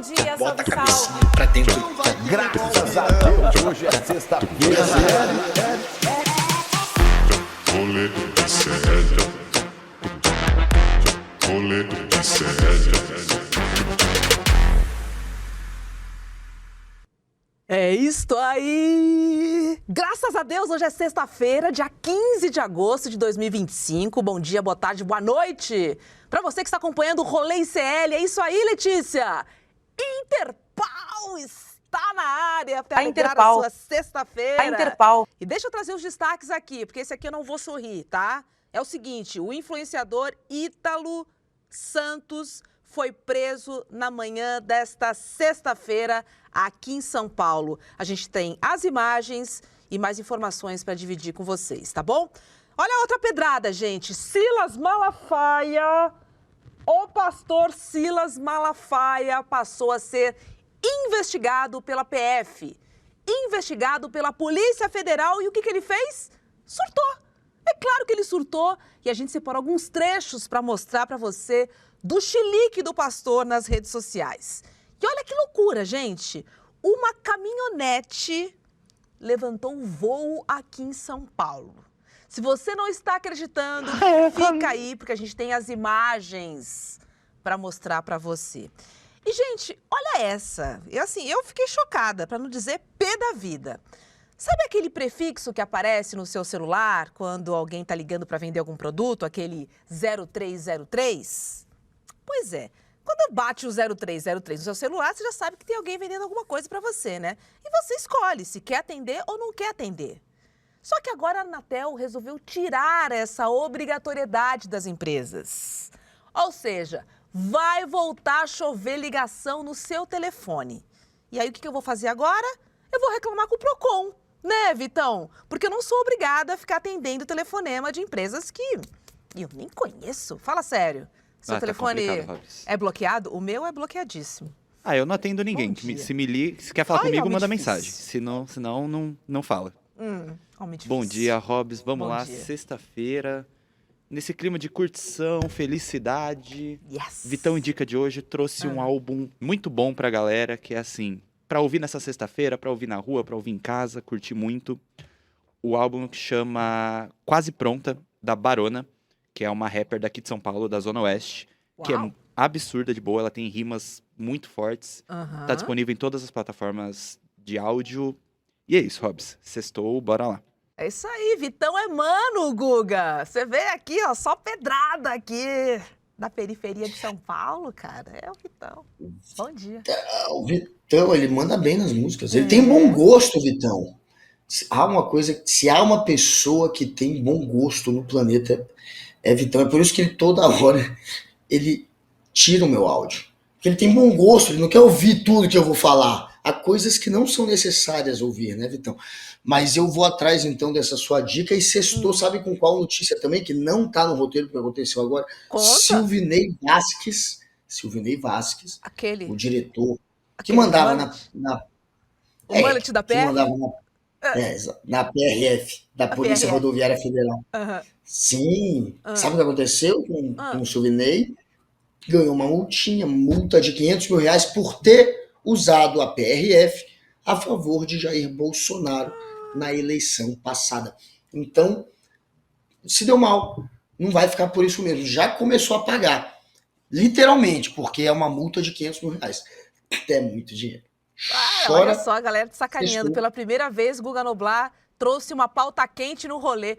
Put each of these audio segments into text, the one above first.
dia, Bota a salve, cabecinha salve. pra dentro. Graças a Deus, hoje é sexta-feira. Rolê de sério. Rolê de sério. É isto aí! Graças a Deus, hoje é sexta-feira, dia 15 de agosto de 2025. Bom dia, boa tarde, boa noite! Para você que está acompanhando o Rolê ICL, é isso aí, Letícia! Interpal está na área para alegrar a sua sexta-feira. A Interpal. E deixa eu trazer os destaques aqui, porque esse aqui eu não vou sorrir, tá? É o seguinte, o influenciador Ítalo Santos foi preso na manhã desta sexta-feira aqui em São Paulo. A gente tem as imagens e mais informações para dividir com vocês, tá bom? Olha a outra pedrada, gente. Silas Malafaia, o pastor Silas Malafaia passou a ser investigado pela PF, investigado pela Polícia Federal. E o que ele fez? Surtou. É claro que ele surtou. E a gente separou alguns trechos para mostrar para você do chilique do pastor nas redes sociais. E olha que loucura, gente. Uma caminhonete levantou um voo aqui em São Paulo. Se você não está acreditando, fica aí, porque a gente tem as imagens para mostrar para você. E, gente, olha essa. Eu fiquei chocada, para não dizer pé da vida. Sabe aquele prefixo que aparece no seu celular quando alguém está ligando para vender algum produto, aquele 0303? Pois é, quando bate o 0303 no seu celular, você já sabe que tem alguém vendendo alguma coisa para você, né? E você escolhe se quer atender ou não quer atender. Só que agora a Anatel resolveu tirar essa obrigatoriedade das empresas. Ou seja, vai voltar a chover ligação no seu telefone. E aí o que eu vou fazer agora? Eu vou reclamar com o Procon, né, Vitão? Porque eu não sou obrigada a ficar atendendo telefonema de empresas que eu nem conheço. Fala sério. Seu telefone é bloqueado? O meu é bloqueadíssimo. Eu não atendo ninguém. Se quer falar comigo, manda mensagem. Senão não fala. Bom dia, Hobbs. Vamos lá, sexta-feira. Nesse clima de curtição, felicidade. Yes. Vitão Indica de hoje trouxe um álbum muito bom pra galera, que é assim, pra ouvir nessa sexta-feira, pra ouvir na rua, pra ouvir em casa, curtir muito. O álbum que chama Quase Pronta, da Barona, que é uma rapper daqui de São Paulo, da Zona Oeste, que é absurda de boa, ela tem rimas muito fortes, tá disponível em todas as plataformas de áudio. E é isso, Hobbs, sextou, bora lá. É isso aí, Vitão é mano, Guga. Você vê aqui, ó, só pedrada aqui da periferia de São Paulo, cara. É o Vitão. Bom dia. O Vitão, ele manda bem nas músicas. Ele tem bom gosto, Vitão. Se há uma pessoa que tem bom gosto no planeta, é Vitão. É por isso que ele toda hora ele tira o meu áudio. Porque ele tem bom gosto, ele não quer ouvir tudo que eu vou falar. Há coisas que não são necessárias ouvir, né, Vitão? Mas eu vou atrás, então, dessa sua dica. E sextou, sabe com qual notícia também? Que não tá no roteiro, que aconteceu agora. Conta. Silvinei Vasquez, Aquele. o diretor, que Aquele mandava o mullet da que PR? mandava na PRF, da Polícia PRF. Rodoviária Federal. Sim. Sabe o que aconteceu com o Silvinei? Ganhou uma multa de R$500 mil por ter usado a PRF a favor de Jair Bolsonaro na eleição passada. Então, se deu mal. Não vai ficar por isso mesmo. Já começou a pagar. Literalmente, porque é uma multa de R$500 mil. É muito dinheiro. Olha só, a galera te sacaneando. Pela primeira vez, Guga Noblar trouxe uma pauta quente no rolê.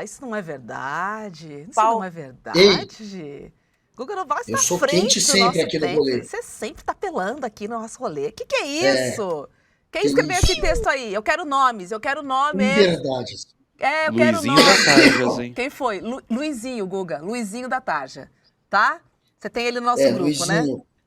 Isso não é verdade. Isso não é verdade. Guga Noblar está eu sou à frente quente sempre aqui no rolê. Você sempre está pelando aqui no nosso rolê. O que é isso? Quem escreveu esse texto aí? Eu quero nomes. Verdade. Eu quero Luizinho nomes. da Tarja, hein? Quem foi? Luizinho, Guga. Luizinho da Tarja. Tá? Você tem ele no nosso grupo, Luizinho. né?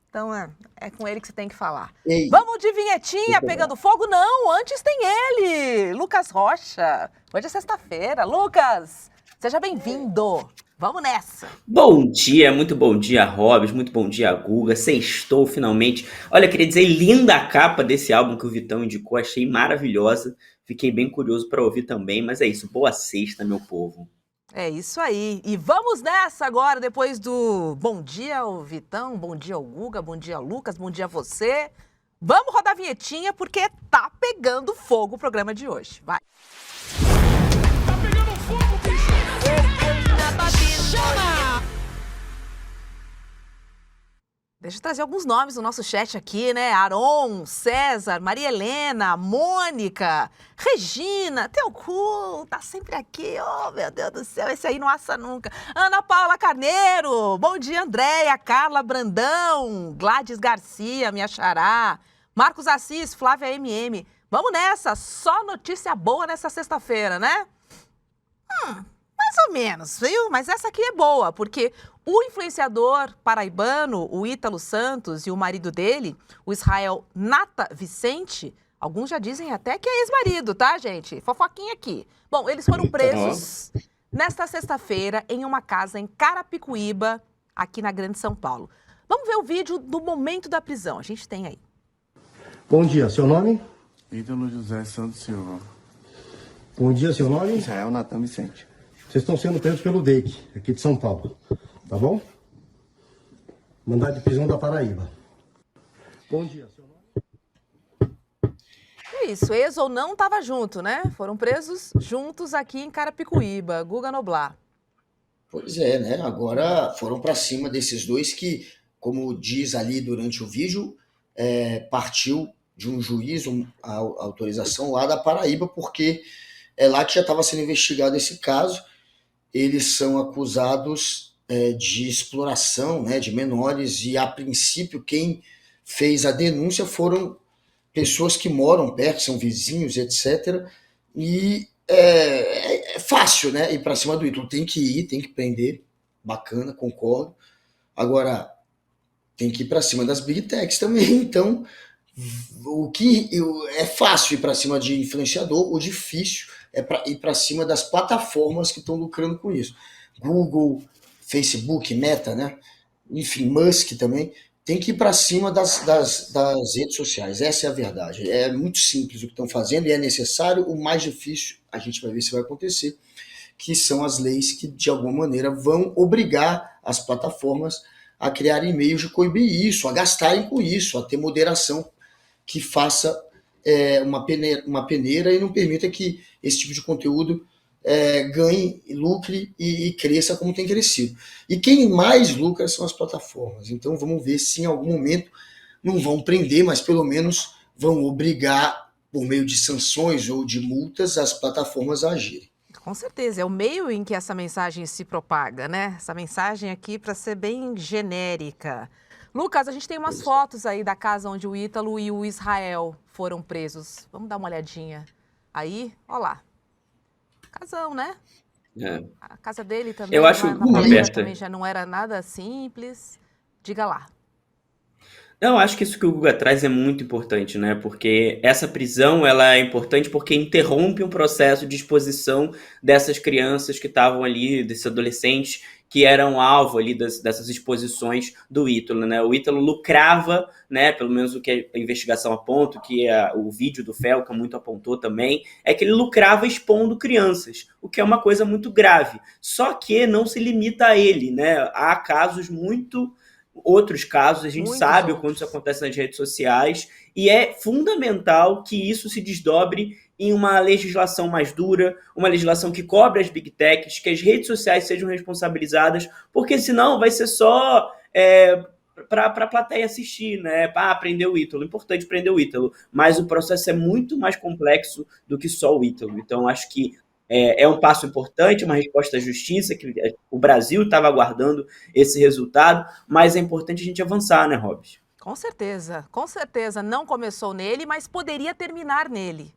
Então é com ele que você tem que falar. Ei. Vamos de vinhetinha pegando fogo? Não, antes tem ele, Lucas Rocha. Hoje é sexta-feira. Lucas, seja bem-vindo. Vamos nessa. Bom dia, muito bom dia, Hobbs, muito bom dia, Guga. Sextou finalmente. Olha, queria dizer, linda a capa desse álbum que o Vitão indicou, achei maravilhosa. Fiquei bem curioso para ouvir também, mas é isso, boa sexta, meu povo. É isso aí. E vamos nessa agora, depois do bom dia ao Vitão, bom dia ao Guga, bom dia ao Lucas, bom dia a você. Vamos rodar a vinhetinha porque tá pegando fogo o programa de hoje. Vai. Tá pegando fogo, bicho! Deixa eu trazer alguns nomes do nosso chat aqui, né? Aron, César, Maria Helena, Mônica, Regina, teu cu, tá sempre aqui. Oh, meu Deus do céu, esse aí não assa nunca. Ana Paula Carneiro, bom dia, Andréia, Carla Brandão, Gladys Garcia, minha xará, Marcos Assis, Flávia MM. Vamos nessa, só notícia boa nessa sexta-feira, né? Mais ou menos, viu? Mas essa aqui é boa, porque o influenciador paraibano, o Ítalo Santos, e o marido dele, o Israel Nata Vicente, alguns já dizem até que é ex-marido, tá, gente? Fofoquinha aqui. Bom, eles foram presos nesta sexta-feira em uma casa em Carapicuíba, aqui na Grande São Paulo. Vamos ver o vídeo do momento da prisão. A gente tem aí. Bom dia, seu nome? Ítalo José Santos Silva. Bom dia, seu nome? Israel Natan Vicente. Vocês estão sendo presos pelo DEIC, aqui de São Paulo. Tá bom? Mandado de prisão da Paraíba. Bom dia, seu nome? É isso, ex ou não estava junto, né? Foram presos juntos aqui em Carapicuíba, Guga Noblar. Pois é, né? Agora foram para cima desses dois que, como diz ali durante o vídeo, partiu de um juiz, a autorização lá da Paraíba, porque é lá que já estava sendo investigado esse caso. Eles são acusados de exploração, né, de menores, e a princípio quem fez a denúncia foram pessoas que moram perto, são vizinhos, etc. E é fácil, né, ir para cima do Ítalo. Tem que ir, tem que prender, bacana, concordo. Agora, tem que ir para cima das Big Techs também. Então, é fácil ir para cima de influenciador, o difícil é ir para cima das plataformas que estão lucrando com isso. Google, Facebook, Meta, né? Enfim, Musk também. Tem que ir para cima das redes sociais. Essa é a verdade. É muito simples o que estão fazendo e é necessário. O mais difícil, a gente vai ver se vai acontecer, que são as leis que, de alguma maneira, vão obrigar as plataformas a criarem meios de coibir isso, a gastarem com isso, a ter moderação que faça uma peneira e não permita que esse tipo de conteúdo ganhe, lucre e cresça como tem crescido. E quem mais lucra são as plataformas. Então vamos ver se em algum momento não vão prender, mas pelo menos vão obrigar, por meio de sanções ou de multas, as plataformas a agirem. Com certeza, é o meio em que essa mensagem se propaga, né? Essa mensagem aqui, para ser bem genérica. Lucas, a gente tem umas fotos aí da casa onde o Ítalo e o Israel foram presos. Vamos dar uma olhadinha aí? Olha lá. Casão, né? A casa dele também, eu acho aberta. Também já não era nada simples. Diga lá. Não, acho que isso que o Guga traz é muito importante, né? Porque essa prisão, ela é importante porque interrompe um processo de exposição dessas crianças que estavam ali, desses adolescentes que eram alvo ali dessas exposições do Ítalo, né? O Ítalo lucrava, né? Pelo menos o que a investigação aponta, que o vídeo do Felca muito apontou também, é que ele lucrava expondo crianças, o que é uma coisa muito grave. Só que não se limita a ele, né? Há outros casos, a gente sabe o quanto isso acontece nas redes sociais, e é fundamental que isso se desdobre em uma legislação mais dura, uma legislação que cobre as Big Techs, que as redes sociais sejam responsabilizadas, porque senão vai ser só para a plateia assistir, né? Prender o Ítalo, importante prender o Ítalo, mas o processo é muito mais complexo do que só o Ítalo. Então, acho que é um passo importante, uma resposta à justiça, que o Brasil estava aguardando esse resultado, mas é importante a gente avançar, né, Robs? Com certeza. Não começou nele, mas poderia terminar nele,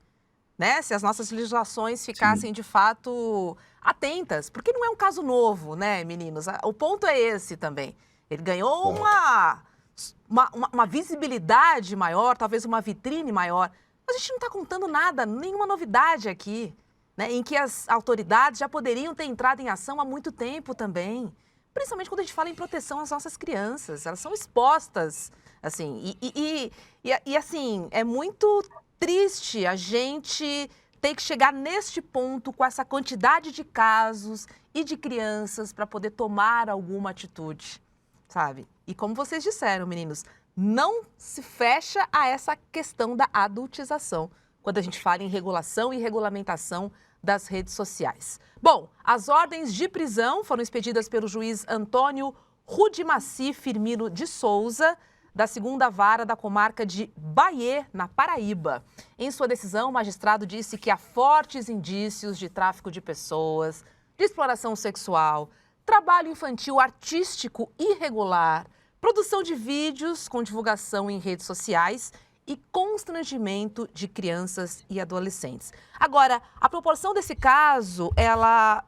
né? Se as nossas legislações ficassem, de fato, atentas. Porque não é um caso novo, né, meninos? O ponto é esse também. Ele ganhou uma visibilidade maior, talvez uma vitrine maior. Mas a gente não está contando nada, nenhuma novidade aqui, né, em que as autoridades já poderiam ter entrado em ação há muito tempo também. Principalmente quando a gente fala em proteção às nossas crianças. Elas são expostas, assim. E assim, é muito triste a gente ter que chegar neste ponto com essa quantidade de casos e de crianças para poder tomar alguma atitude, sabe? E como vocês disseram, meninos, não se fecha a essa questão da adultização quando a gente fala em regulação e regulamentação das redes sociais. Bom, as ordens de prisão foram expedidas pelo juiz Antônio Rudimaci Firmino de Souza, da 2ª Vara da comarca de Baiê, na Paraíba. Em sua decisão, o magistrado disse que há fortes indícios de tráfico de pessoas, de exploração sexual, trabalho infantil artístico irregular, produção de vídeos com divulgação em redes sociais e constrangimento de crianças e adolescentes. Agora, a proporção desse caso, ela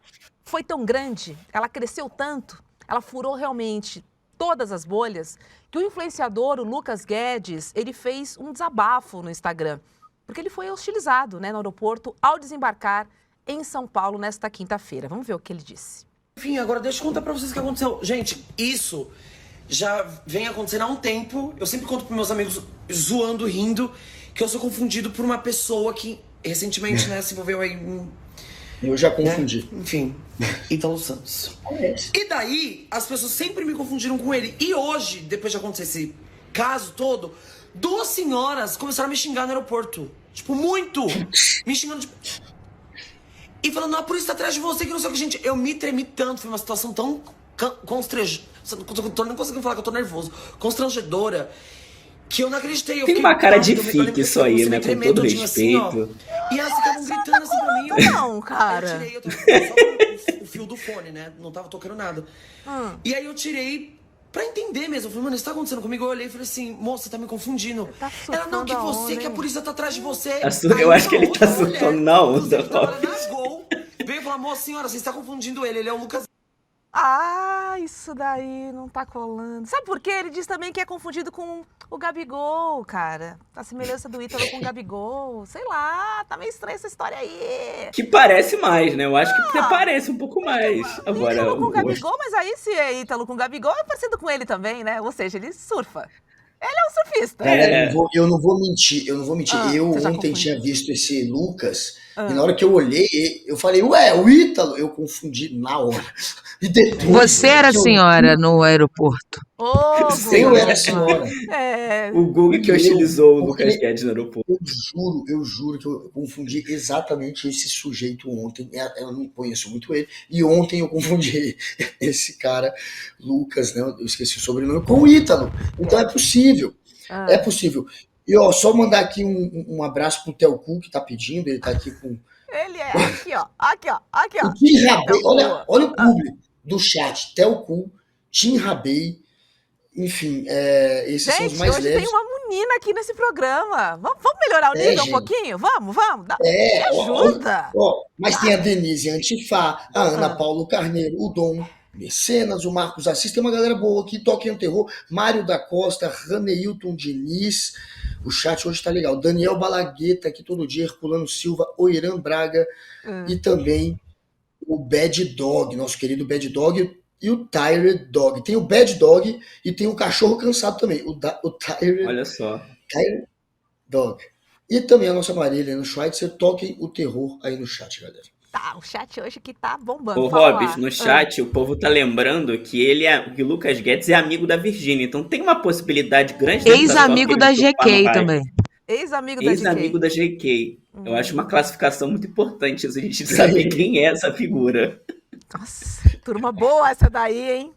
foi tão grande, ela cresceu tanto, ela furou realmente todas as bolhas, que o influenciador, o Lucas Guedes, ele fez um desabafo no Instagram, porque ele foi hostilizado, né, no aeroporto ao desembarcar em São Paulo nesta quinta-feira. Vamos ver o que ele disse. Enfim, agora deixa eu contar pra vocês o que aconteceu. Gente, isso já vem acontecendo há um tempo. Eu sempre conto pros meus amigos, zoando, rindo, que eu sou confundido por uma pessoa que recentemente, né, se envolveu aí em... Eu já confundi. Enfim, Ítalo Santos. E daí, as pessoas sempre me confundiram com ele. E hoje, depois de acontecer esse caso todo, 2 senhoras começaram a me xingar no aeroporto. Tipo, muito! Me xingando de... E falando, a polícia tá atrás de você, que não sei o que, gente. Eu me tremi tanto, foi uma situação tão constrangedora. Tô nem conseguindo falar que eu tô nervoso. Constrangedora. Que eu não acreditei. Tem uma cara de fique isso aí, né? Com todo respeito. Assim, e elas ficavam gritando assim pra mim. Não, cara. Eu tirei, só o fio do fone, né? Não tava tocando nada. E aí eu tirei pra entender mesmo. Eu falei, mano, isso tá acontecendo comigo? Eu olhei e falei assim, moça, você tá me confundindo. Tá ela, não, que você, que a hein? polícia tá atrás de você. Eu acho que ele tá surtando na onda. Veio falar, moça, senhora, você está confundindo ele. Ele é o Lucas. Ah, isso daí não tá colando. Sabe por quê? Ele diz também que é confundido com o Gabigol, cara. A semelhança do Ítalo com o Gabigol. Sei lá, tá meio estranha essa história aí. Que parece mais, né? Eu acho que parece um pouco mais. Agora, Ítalo com o Gabigol, mas aí se é Ítalo com o Gabigol, é parecido com ele também, né? Ou seja, ele surfa. Ele é um surfista. Galera, eu não vou mentir. Eu você já ontem confundiu. tinha visto esse Lucas, e na hora que eu olhei, eu falei, ué, o Ítalo, eu confundi na hora. E depois, Você era a senhora no aeroporto. Ô, eu Guga. era a senhora. É, o Google que hostilizou o porque- Lucas Guedes no aeroporto. Eu juro que eu confundi exatamente esse sujeito ontem. Eu não conheço muito ele. E ontem eu confundi esse cara, Lucas, né? Eu esqueci o sobrenome, com o Ítalo. Então é possível. É possível. E ó, só mandar aqui um abraço pro Telcu, que tá pedindo. Ele tá aqui com ele é. Aqui, ó. Aqui, ó. Aqui, ó. o Tim Rabei. Telcu. Olha o público do chat. Telcu, Tim Rabei. Enfim, esses são os Gente, mais hoje leves. tem uma menina aqui nesse programa. Vamos melhorar o nível um gente. pouquinho? Vamos. Me Ó, ajuda. mas tem a Denise Antifá, a Ana Paulo Carneiro, o Dom Mecenas, o Marcos Assis, tem uma galera boa aqui, Toquinho Terror, Mário da Costa, Raneilton Diniz, o chat hoje tá legal, Daniel Balagueta aqui todo dia, Herculano Silva, Oiran Braga e também o Bad Dog, nosso querido Bad Dog e o Tired Dog. Tem o Bad Dog e tem o Cachorro Cansado também, o Tired Olha só. Dog. E também a nossa Marília no Schweitzer, toquem o terror aí no chat, galera. Tá, o chat hoje que tá bombando. Ô, Fala Hobbs, lá. no chat o povo tá lembrando que que o Lucas Guedes é amigo da Virgínia. Então tem uma possibilidade grande... Ex-amigo da GK também. Ex-amigo da Ex-amigo da GK. Eu acho uma classificação muito importante a gente saber quem é essa figura. Nossa, turma boa essa daí, hein?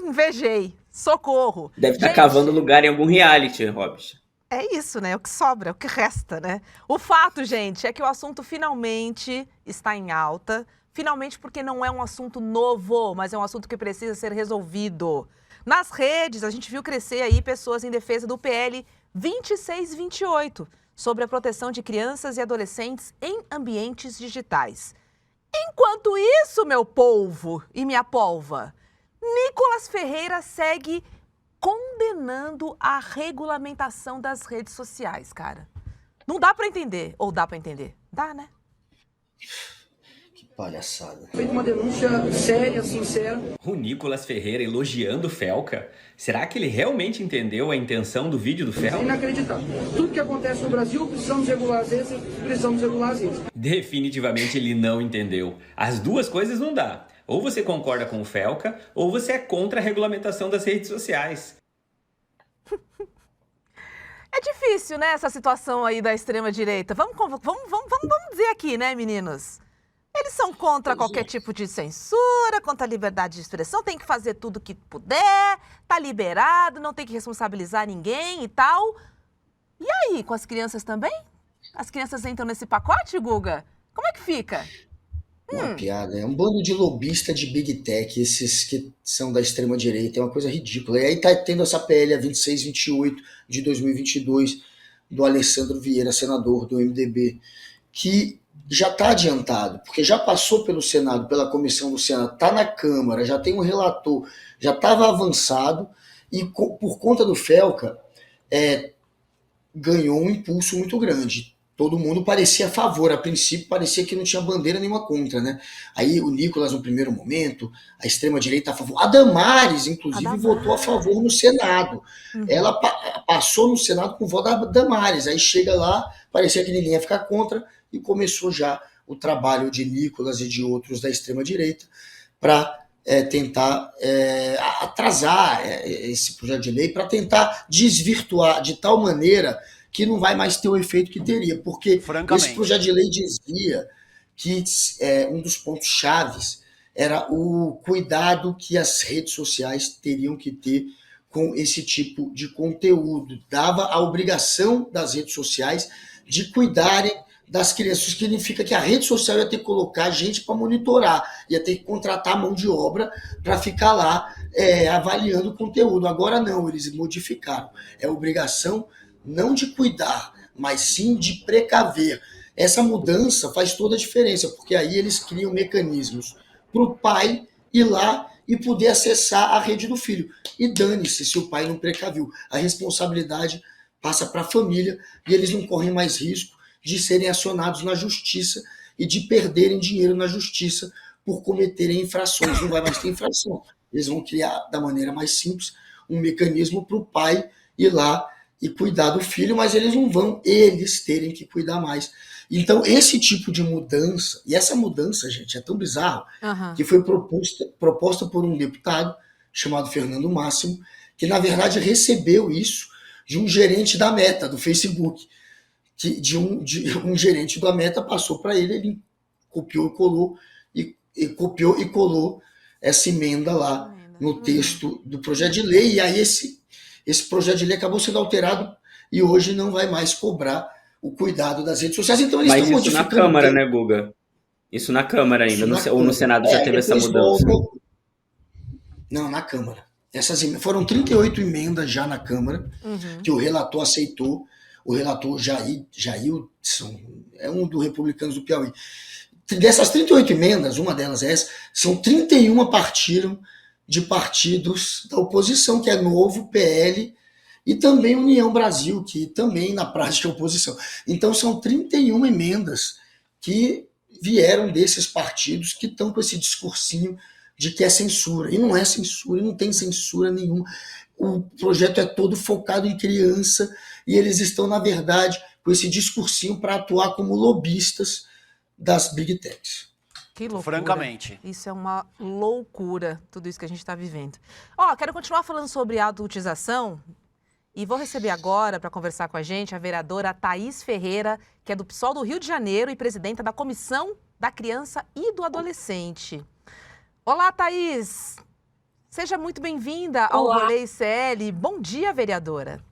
Invejei. Socorro. Deve estar Gente, cavando lugar em algum reality, Hobbs. É isso, né? O que sobra, o que resta, né? O fato, gente, é que o assunto finalmente está em alta. Finalmente porque não é um assunto novo, mas é um assunto que precisa ser resolvido. Nas redes, a gente viu crescer aí pessoas em defesa do PL 2628, sobre a proteção de crianças e adolescentes em ambientes digitais. Enquanto isso, meu polvo e minha polva, Nicolas Ferreira segue condenando a regulamentação das redes sociais, cara. Não dá pra entender. Ou dá pra entender? Dá, né? Palhaçada. Feito uma denúncia séria, sincera. O Nicolas Ferreira elogiando o Felca? Será que ele realmente entendeu a intenção do vídeo do É Felca? inacreditável. Tudo que acontece no Brasil, precisamos regular as redes, precisamos regular as redes. Definitivamente ele não entendeu. As duas coisas não dá. Ou você concorda com o Felca, ou você é contra a regulamentação das redes sociais. É difícil, né, essa situação aí da extrema-direita. Vamos dizer aqui, né, meninos? Eles são contra qualquer tipo de censura, contra a liberdade de expressão, tem que fazer tudo que puder, tá liberado, não tem que responsabilizar ninguém e tal. E aí, com as crianças também? As crianças entram nesse pacote, Guga? Como é que fica? Uma piada, é um bando de lobista de Big Tech, esses que são da extrema-direita, é uma coisa ridícula. E aí tá tendo essa PL, a 2628 de 2022, do Alessandro Vieira, senador do MDB, que já está adiantado, porque já passou pelo Senado, pela comissão do Senado, está na Câmara, já tem um relator, já estava avançado, e por conta do Felca, ganhou um impulso muito grande. Todo mundo parecia a favor, a princípio parecia que não tinha bandeira nenhuma contra, né? Aí o Nicolas, no primeiro momento, a extrema-direita a favor. A Damares, inclusive, votou a favor no Senado. Ela passou no Senado com o voto da Damares. Aí chega lá, parecia que ninguém ia ficar contra, e começou já o trabalho de Nicolas e de outros da extrema-direita para tentar atrasar esse projeto de lei, para tentar desvirtuar de tal maneira que não vai mais ter o efeito que teria, porque esse projeto de lei dizia que um dos pontos chaves era o cuidado que as redes sociais teriam que ter com esse tipo de conteúdo. Dava a obrigação das redes sociais de cuidarem das crianças. Isso significa que a rede social ia ter que colocar gente para monitorar, ia ter que contratar mão de obra para ficar lá avaliando o conteúdo. Agora não, eles modificaram. É obrigação não de cuidar, mas sim de precaver. Essa mudança faz toda a diferença, porque aí eles criam mecanismos para o pai ir lá e poder acessar a rede do filho. E dane-se se o pai não precaviu. A responsabilidade passa para a família e eles não correm mais risco de serem acionados na justiça e de perderem dinheiro na justiça por cometerem infrações. Não vai mais ter infração. Eles vão criar, da maneira mais simples, um mecanismo para o pai ir lá e cuidar do filho, mas eles não vão eles terem que cuidar mais. Então, esse tipo de mudança, e essa mudança, gente, é tão bizarro, que foi proposta por um deputado chamado Fernando Máximo, que, na verdade, recebeu isso de um gerente da Meta, do Facebook, que de um gerente da Meta passou para ele copiou e colou essa emenda lá no texto do projeto de lei, e aí esse projeto de lei acabou sendo alterado e hoje não vai mais cobrar o cuidado das redes sociais. Então eles estão modificando. Mas isso na Câmara, né, Guga? Isso na Câmara ainda, ou no Senado já teve essa mudança? Não, na Câmara. Foram 38 emendas já na Câmara, que o relator aceitou. O relator Jailson, é um dos republicanos do Piauí. Dessas 38 emendas, uma delas é essa, são 31 partiram de partidos da oposição, que é Novo, PL e também União Brasil, que também na prática é oposição. Então são 31 emendas que vieram desses partidos que estão com esse discursinho de que é censura. E não é censura, não tem censura nenhuma. O projeto é todo focado em criança e eles estão, na verdade, com esse discursinho para atuar como lobistas das Big Techs. Que loucura. Francamente. Isso é uma loucura, tudo isso que a gente está vivendo. Quero continuar falando sobre adultização e vou receber agora, para conversar com a gente, a vereadora Thaís Ferreira, que é do PSOL do Rio de Janeiro e presidenta da Comissão da Criança e do Adolescente. Olá, Thaís! Seja muito bem-vinda ao Rolê ICL. Bom dia, vereadora.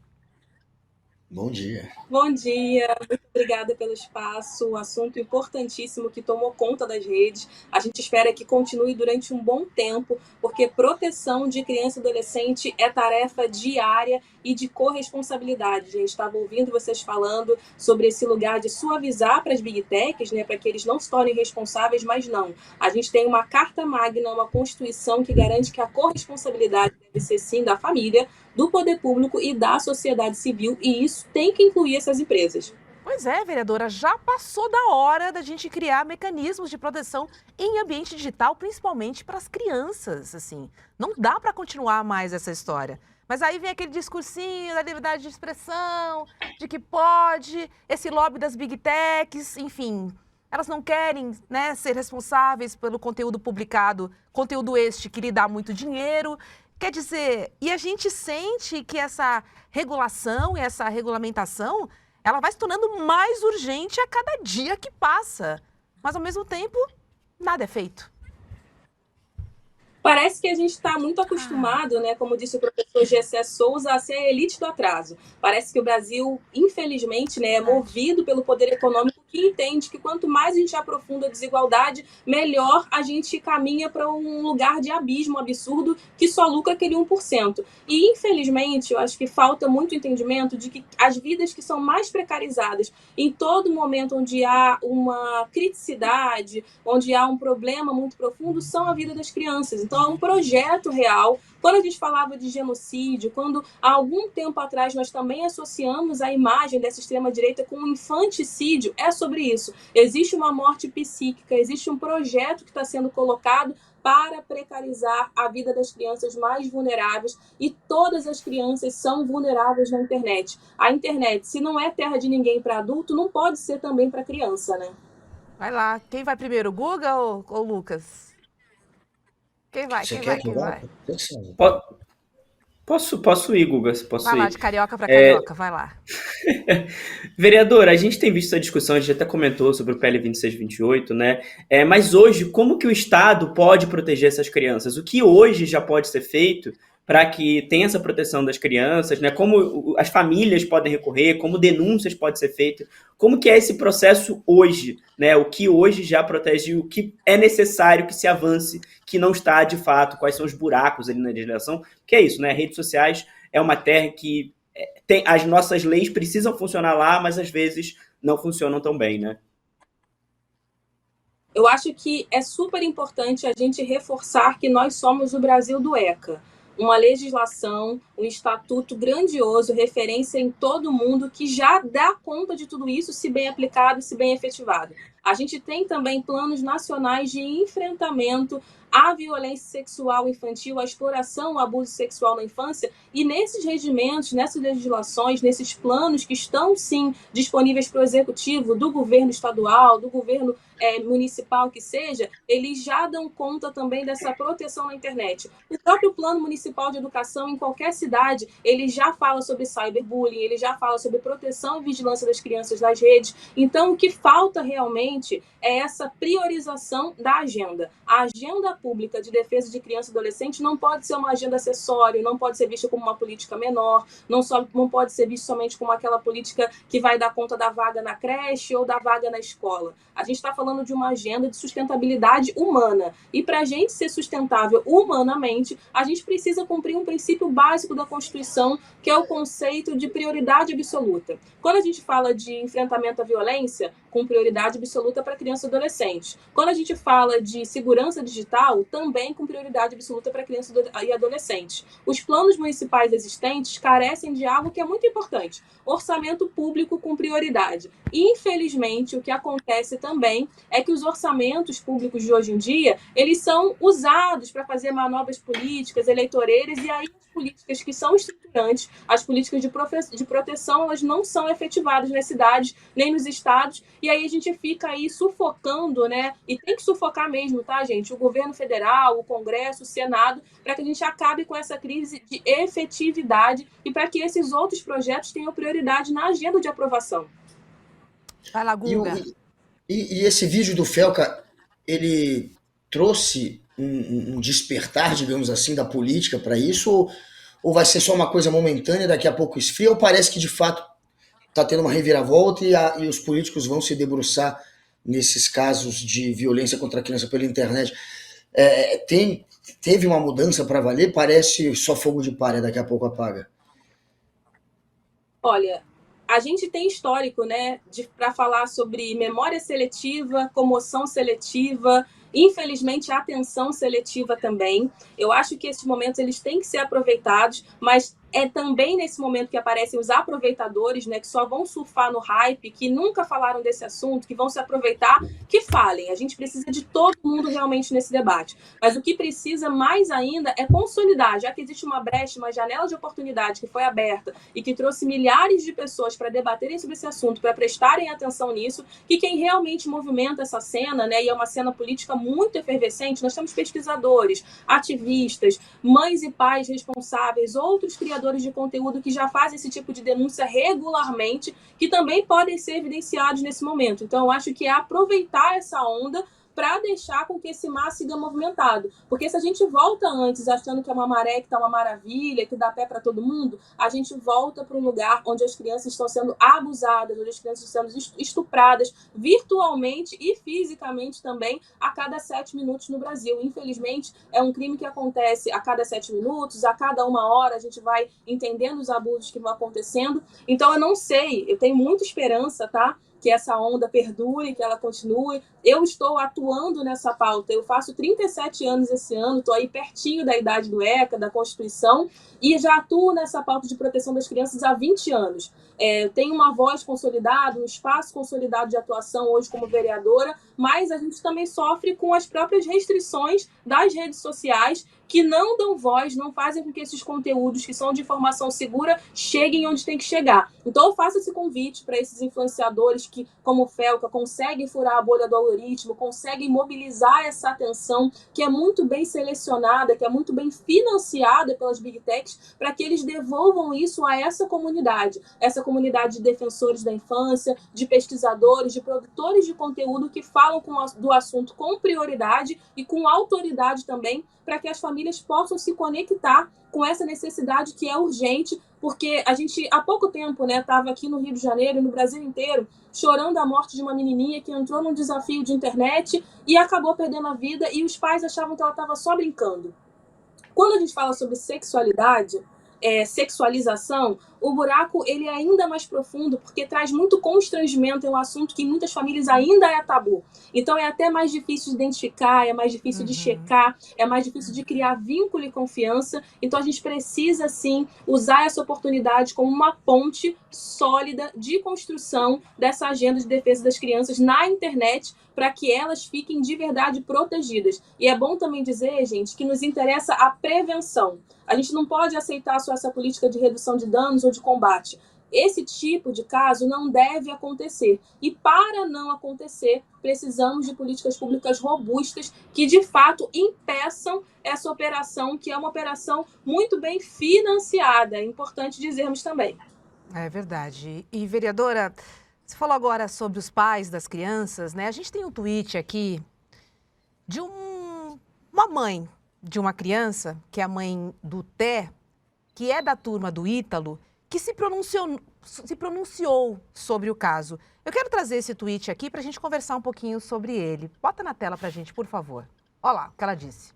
Bom dia. Bom dia, muito obrigada pelo espaço, um assunto importantíssimo que tomou conta das redes. A gente espera que continue durante um bom tempo, porque proteção de criança e adolescente é tarefa diária e de corresponsabilidade. A gente estava ouvindo vocês falando sobre esse lugar de suavizar para as Big Techs, né, para que eles não se tornem responsáveis, mas não. A gente tem uma carta magna, uma Constituição que garante que a corresponsabilidade deve ser sim da família, do poder público e da sociedade civil, e isso tem que incluir essas empresas. Pois é, vereadora, já passou da hora da gente criar mecanismos de proteção em ambiente digital, principalmente para as crianças, assim. Não dá para continuar mais essa história. Mas aí vem aquele discursinho da liberdade de expressão, de que pode, esse lobby das big techs, enfim. Elas não querem, né, ser responsáveis pelo conteúdo publicado, conteúdo este que lhe dá muito dinheiro. Quer dizer, e a gente sente que essa regulação e essa regulamentação, ela vai se tornando mais urgente a cada dia que passa. Mas, ao mesmo tempo, nada é feito. Parece que a gente está muito acostumado, né, como disse o professor Gessé Souza, a ser a elite do atraso. Parece que o Brasil, infelizmente, né, é movido pelo poder econômico que entende que quanto mais a gente aprofunda a desigualdade, melhor a gente caminha para um lugar de abismo absurdo que só lucra aquele 1%. E, infelizmente, eu acho que falta muito entendimento de que as vidas que são mais precarizadas, em todo momento onde há uma criticidade, onde há um problema muito profundo, são a vida das crianças. Então, é um projeto real. Quando a gente falava de genocídio, quando há algum tempo atrás nós também associamos a imagem dessa extrema-direita com um infanticídio, é sobre isso. Existe uma morte psíquica, existe um projeto que está sendo colocado para precarizar a vida das crianças mais vulneráveis, e todas as crianças são vulneráveis na internet. A internet, se não é terra de ninguém para adulto, não pode ser também para criança, né? Vai lá. Quem vai primeiro, Guga ou Lucas? Quem vai? Você Quem quer vai? que Quem vá? vai? Posso ir, Guga? Posso Vai ir? lá, de carioca para carioca, vai lá. Vereador, a gente tem visto essa discussão, a gente até comentou sobre o PL 2628, né? Mas hoje, como que o Estado pode proteger essas crianças? O que hoje já pode ser feito para que tenha essa proteção das crianças, né? Como as famílias podem recorrer, como denúncias podem ser feitas, como que é esse processo hoje, né? O que hoje já protege, o que é necessário que se avance, que não está de fato, quais são os buracos ali na legislação, que é isso, né? Redes sociais é uma terra que as nossas leis precisam funcionar lá, mas às vezes não funcionam tão bem, né? Eu acho que é super importante a gente reforçar que nós somos o Brasil do ECA. Uma legislação, um estatuto grandioso, referência em todo mundo, que já dá conta de tudo isso, se bem aplicado, se bem efetivado. A gente tem também planos nacionais de enfrentamento à violência sexual infantil, à exploração, ao abuso sexual na infância, e nesses regimentos, nessas legislações, nesses planos que estão, sim, disponíveis para o executivo, do governo estadual, do governo municipal que seja, eles já dão conta também dessa proteção na internet. O próprio Plano Municipal de Educação, em qualquer cidade, ele já fala sobre cyberbullying, ele já fala sobre proteção e vigilância das crianças nas redes. Então, o que falta realmente é essa priorização da agenda. A agenda pública de defesa de criança e adolescente não pode ser uma agenda acessória, não pode ser vista como uma política menor, não pode ser vista somente como aquela política que vai dar conta da vaga na creche ou da vaga na escola. A gente está falando de uma agenda de sustentabilidade humana. E para a gente ser sustentável humanamente, a gente precisa cumprir um princípio básico da Constituição, que é o conceito de prioridade absoluta. Quando a gente fala de enfrentamento à violência, com prioridade absoluta para criança e adolescente. Quando a gente fala de segurança digital, também com prioridade absoluta para criança e adolescente. Os planos municipais existentes carecem de algo que é muito importante: orçamento público com prioridade. Infelizmente, o que acontece também é que os orçamentos públicos de hoje em dia, eles são usados para fazer manobras políticas, eleitoreiras, e aí as políticas que são estruturantes, as políticas de proteção, elas não são efetivadas nas cidades, nem nos estados, e aí a gente fica aí sufocando, né? E tem que sufocar mesmo, tá, gente? O governo federal, o Congresso, o Senado, para que a gente acabe com essa crise de efetividade e para que esses outros projetos tenham prioridade na agenda de aprovação. Vai lá, Guga. E esse vídeo do Felca, ele trouxe um despertar, digamos assim, da política para isso, ou vai ser só uma coisa momentânea, daqui a pouco esfria, ou parece que de fato está tendo uma reviravolta e os políticos vão se debruçar nesses casos de violência contra a criança pela internet? Teve uma mudança para valer? Parece só fogo de palha, daqui a pouco apaga. Olha, a gente tem histórico, né, para falar sobre memória seletiva, comoção seletiva, infelizmente atenção seletiva também. Eu acho que esses momentos eles têm que ser aproveitados, mas É também nesse momento que aparecem os aproveitadores, né, que só vão surfar no hype, que nunca falaram desse assunto, que vão se aproveitar, que falem. A gente precisa de todo mundo realmente nesse debate. Mas o que precisa mais ainda é consolidar, já que existe uma brecha, uma janela de oportunidade que foi aberta e que trouxe milhares de pessoas para debaterem sobre esse assunto, para prestarem atenção nisso, que quem realmente movimenta essa cena, né, e é uma cena política muito efervescente, nós temos pesquisadores, ativistas, mães e pais responsáveis, outros criadores de conteúdo que já fazem esse tipo de denúncia regularmente, que também podem ser evidenciados nesse momento. Então, eu acho que é aproveitar essa onda para deixar com que esse mar siga movimentado. Porque se a gente volta antes achando que é uma maré que está uma maravilha, que dá pé para todo mundo, a gente volta para um lugar onde as crianças estão sendo abusadas, onde as crianças estão sendo estupradas virtualmente e fisicamente também a cada 7 minutos no Brasil. Infelizmente, é um crime que acontece a cada 7 minutos, a cada 1 hora a gente vai entendendo os abusos que vão acontecendo. Então, eu não sei, eu tenho muita esperança, tá? Que essa onda perdure, que ela continue. Eu estou atuando nessa pauta. Eu faço 37 anos esse ano, estou aí pertinho da idade do ECA, da Constituição, e já atuo nessa pauta de proteção das crianças há 20 anos. Tenho uma voz consolidada, um espaço consolidado de atuação hoje como vereadora, mas a gente também sofre com as próprias restrições das redes sociais, que não dão voz, não fazem com que esses conteúdos que são de informação segura cheguem onde tem que chegar. Então eu faço esse convite para esses influenciadores que, como o Felca, conseguem furar a bolha do algoritmo, conseguem mobilizar essa atenção que é muito bem selecionada, que é muito bem financiada pelas Big Techs, para que eles devolvam isso a essa comunidade de defensores da infância, de pesquisadores, de produtores de conteúdo que falam do assunto com prioridade e com autoridade também, para que as famílias possam se conectar com essa necessidade que é urgente, porque a gente, há pouco tempo, né, estava aqui no Rio de Janeiro e no Brasil inteiro, chorando a morte de uma menininha que entrou num desafio de internet e acabou perdendo a vida, e os pais achavam que ela estava só brincando. Quando a gente fala sobre sexualidade, sexualização, o buraco ele é ainda mais profundo, porque traz muito constrangimento, é um assunto que em muitas famílias ainda é tabu. Então é até mais difícil de identificar, é mais difícil de checar, é mais difícil de criar vínculo e confiança. Então a gente precisa, sim, usar essa oportunidade como uma ponte sólida de construção dessa agenda de defesa das crianças na internet, para que elas fiquem de verdade protegidas. E é bom também dizer, gente, que nos interessa a prevenção. A gente não pode aceitar só essa política de redução de danos ou de combate. Esse tipo de caso não deve acontecer. E para não acontecer, precisamos de políticas públicas robustas que, de fato, impeçam essa operação, que é uma operação muito bem financiada. É importante dizermos também. É verdade. E, vereadora, você falou agora sobre os pais das crianças, né? A gente tem um tweet aqui de uma mãe de uma criança, que é a mãe do Té, que é da turma do Ítalo, que se pronunciou sobre o caso. Eu quero trazer esse tweet aqui para a gente conversar um pouquinho sobre ele. Bota na tela para a gente, por favor. Olha lá o que ela disse.